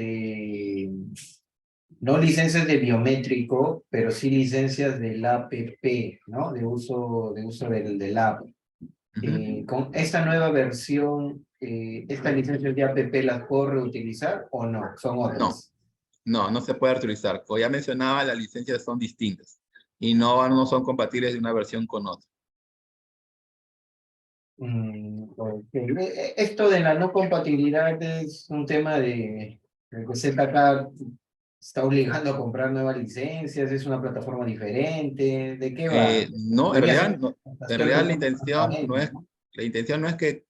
S2: no licencias de biométrico, pero sí licencias del APP, ¿no? De uso del app.
S1: Ujú.
S2: Con esta nueva versión, ¿estas licencias de APP las puedo reutilizar o no? Son
S1: No,
S2: otras.
S1: no se puede reutilizar. Como ya mencionaba, las licencias son distintas y no son compatibles de una versión con otra.
S2: Ok. Esto de la no compatibilidad es un tema de que ZK está obligando a comprar nuevas licencias, es una plataforma diferente, ¿de qué va?
S1: No, en
S2: Debería
S1: realidad,
S2: ser
S1: no,
S2: hasta
S1: en
S2: cierto
S1: realidad
S2: punto transparente, ¿no?
S1: la intención no es que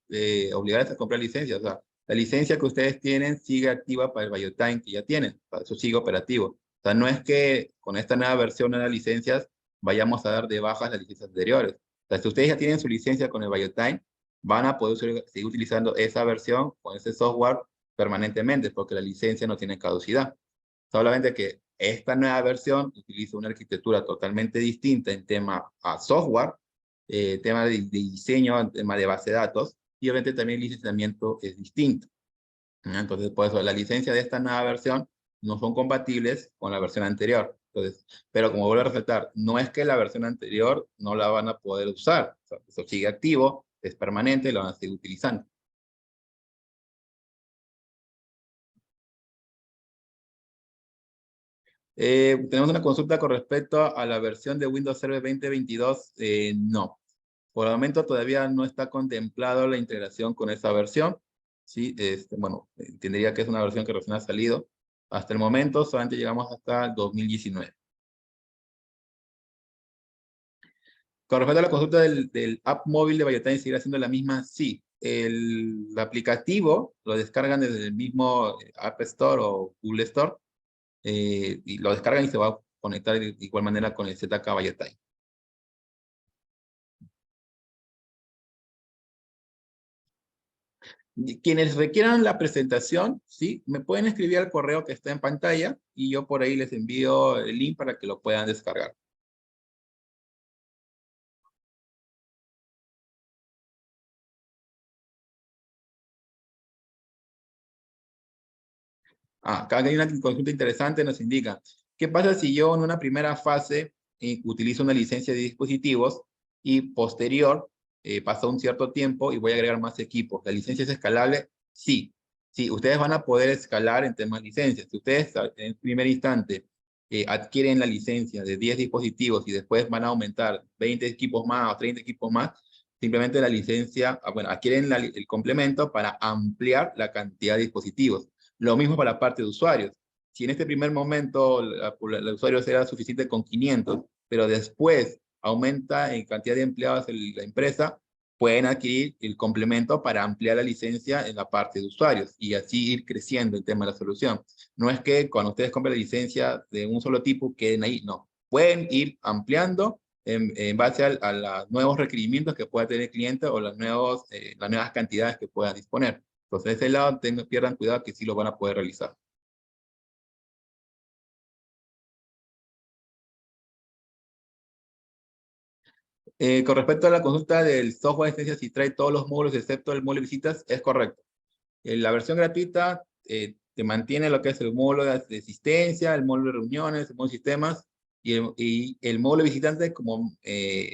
S1: obligarles a comprar licencias. O sea, la licencia que ustedes tienen sigue activa para el BioTime que ya tienen, para eso sigue operativo. O sea, no es que con esta nueva versión de las licencias vayamos a dar de bajas las licencias anteriores. O sea, si ustedes ya tienen su licencia con el BioTime, van a poder seguir utilizando esa versión con ese software permanentemente, porque la licencia no tiene caducidad. Solamente que esta nueva versión utiliza una arquitectura totalmente distinta en tema a software, tema de diseño, en tema de base de datos, y obviamente también el licenciamiento es distinto, ¿no? Entonces, por eso la licencia de esta nueva versión no son compatibles con la versión anterior. Entonces, pero como vuelvo a resaltar, no es que la versión anterior no la van a poder usar. O sea, eso sigue activo, es permanente, lo van a seguir utilizando. Tenemos una consulta con respecto a la versión de Windows Server 2022. No, por el momento todavía no está contemplado la integración con esa versión. Sí, bueno, entendería que es una versión que recién ha salido. Hasta el momento solamente llegamos hasta el 2019. Con respecto a la consulta del app móvil de Bayotime, ¿seguirá siendo la misma? Sí. El aplicativo lo descargan desde el mismo App Store o Google Store, y lo descargan y se va a conectar de igual manera con el ZK Bayotime. Quienes requieran la presentación, sí, me pueden escribir al correo que está en pantalla y yo por ahí les envío el link para que lo puedan descargar. Acá hay una consulta interesante, nos indica, ¿qué pasa si yo en una primera fase utilizo una licencia de dispositivos y posterior pasa un cierto tiempo y voy a agregar más equipos? ¿La licencia es escalable? Sí, sí, ustedes van a poder escalar en temas de licencias. Si ustedes en primer instante adquieren la licencia de 10 dispositivos y después van a aumentar 20 equipos más o 30 equipos más, simplemente la licencia, bueno, adquieren el complemento para ampliar la cantidad de dispositivos. Lo mismo para la parte de usuarios. Si en este primer momento el usuario será suficiente con 500, pero después aumenta en cantidad de empleados la empresa, pueden adquirir el complemento para ampliar la licencia en la parte de usuarios y así ir creciendo el tema de la solución. No es que cuando ustedes compren la licencia de un solo tipo queden ahí, no. Pueden ir ampliando en base a los nuevos requerimientos que pueda tener el cliente o las nuevas cantidades que puedan disponer. Entonces, de ese lado, pierdan cuidado que sí lo van a poder realizar. Con respecto a la consulta del software de licencia, si trae todos los módulos excepto el módulo de visitas, es correcto. La versión gratuita te mantiene lo que es el módulo de asistencia, el módulo de reuniones, el módulo de sistemas y el módulo de visitante como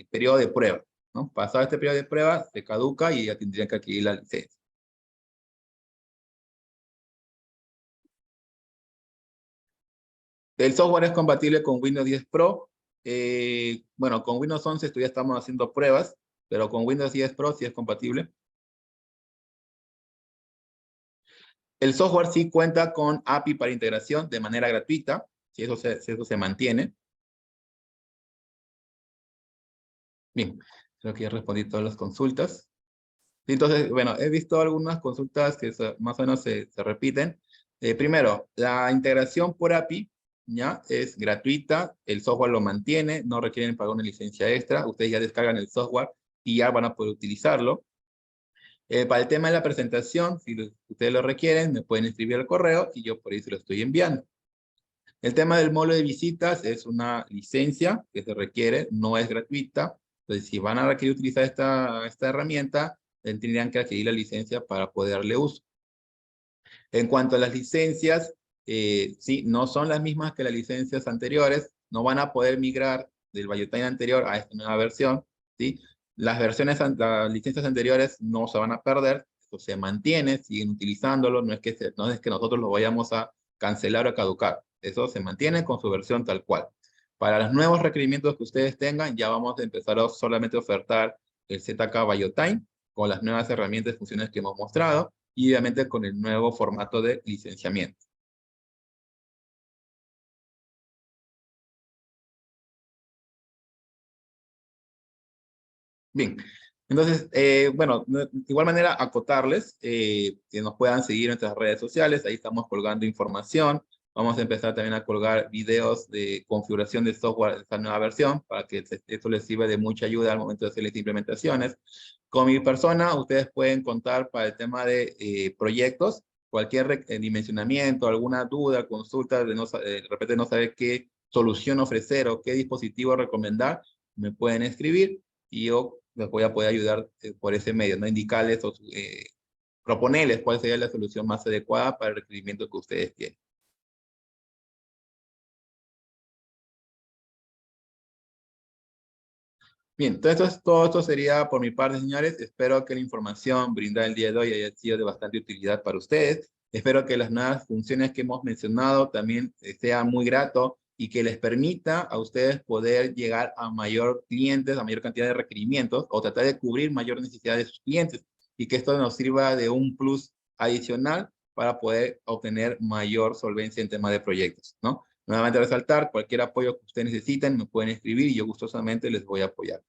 S1: periodo de prueba, ¿no? Pasado este periodo de prueba, se caduca y ya tendrían que adquirir la licencia. El software es compatible con Windows 10 Pro. Bueno, con Windows 11 todavía estamos haciendo pruebas, pero con Windows 10 Pro sí es compatible. El software sí cuenta con API para integración de manera gratuita, si eso se mantiene. Bien, creo que ya respondí todas las consultas. Entonces, bueno, he visto algunas consultas que más o menos se repiten. Primero, la integración por API ya es gratuita, el software lo mantiene, no requieren pagar una licencia extra, ustedes ya descargan el software y ya van a poder utilizarlo. Para el tema de la presentación, si ustedes lo requieren, me pueden escribir al correo y yo por ahí se lo estoy enviando. El tema del módulo de visitas es una licencia que se requiere, no es gratuita. Entonces, si van a requerir utilizar esta herramienta, tendrían que adquirir la licencia para poder darle uso. En cuanto a las licencias, sí, no son las mismas que las licencias anteriores. No van a poder migrar del Biotime anterior a esta nueva versión, ¿sí? Las licencias anteriores no se van a perder, eso se mantiene, siguen utilizándolo, no es que nosotros lo vayamos a cancelar o caducar. Eso se mantiene con su versión tal cual. Para los nuevos requerimientos que ustedes tengan, ya vamos a empezar a solamente ofertar el ZK Biotime con las nuevas herramientas y funciones que hemos mostrado y obviamente con el nuevo formato de licenciamiento. Bien, entonces, bueno, de igual manera acotarles que nos puedan seguir en nuestras redes sociales, ahí estamos colgando información, vamos a empezar también a colgar videos de configuración de software de esta nueva versión para que esto les sirva de mucha ayuda al momento de hacer las implementaciones. Con mi persona, ustedes pueden contar para el tema de proyectos, cualquier dimensionamiento, alguna duda, consulta, de repente no saber qué solución ofrecer o qué dispositivo recomendar, me pueden escribir y yo les voy a poder ayudar por ese medio, ¿no? Indicarles o proponerles cuál sería la solución más adecuada para el requerimiento que ustedes tienen. Bien, entonces todo esto sería por mi parte, señores. Espero que la información brindada el día de hoy haya sido de bastante utilidad para ustedes. Espero que las nuevas funciones que hemos mencionado también sean muy grato y que les permita a ustedes poder llegar a mayor clientes, a mayor cantidad de requerimientos o tratar de cubrir mayor necesidad de sus clientes y que esto nos sirva de un plus adicional para poder obtener mayor solvencia en tema de proyectos, ¿no? Nuevamente resaltar, cualquier apoyo que ustedes necesiten me pueden escribir y yo gustosamente les voy a apoyar.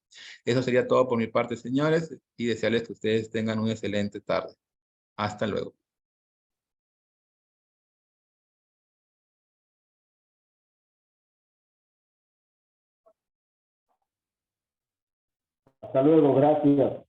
S1: Eso sería todo por mi parte, señores, y desearles que ustedes tengan una excelente tarde. Hasta luego.
S3: Hasta luego, gracias.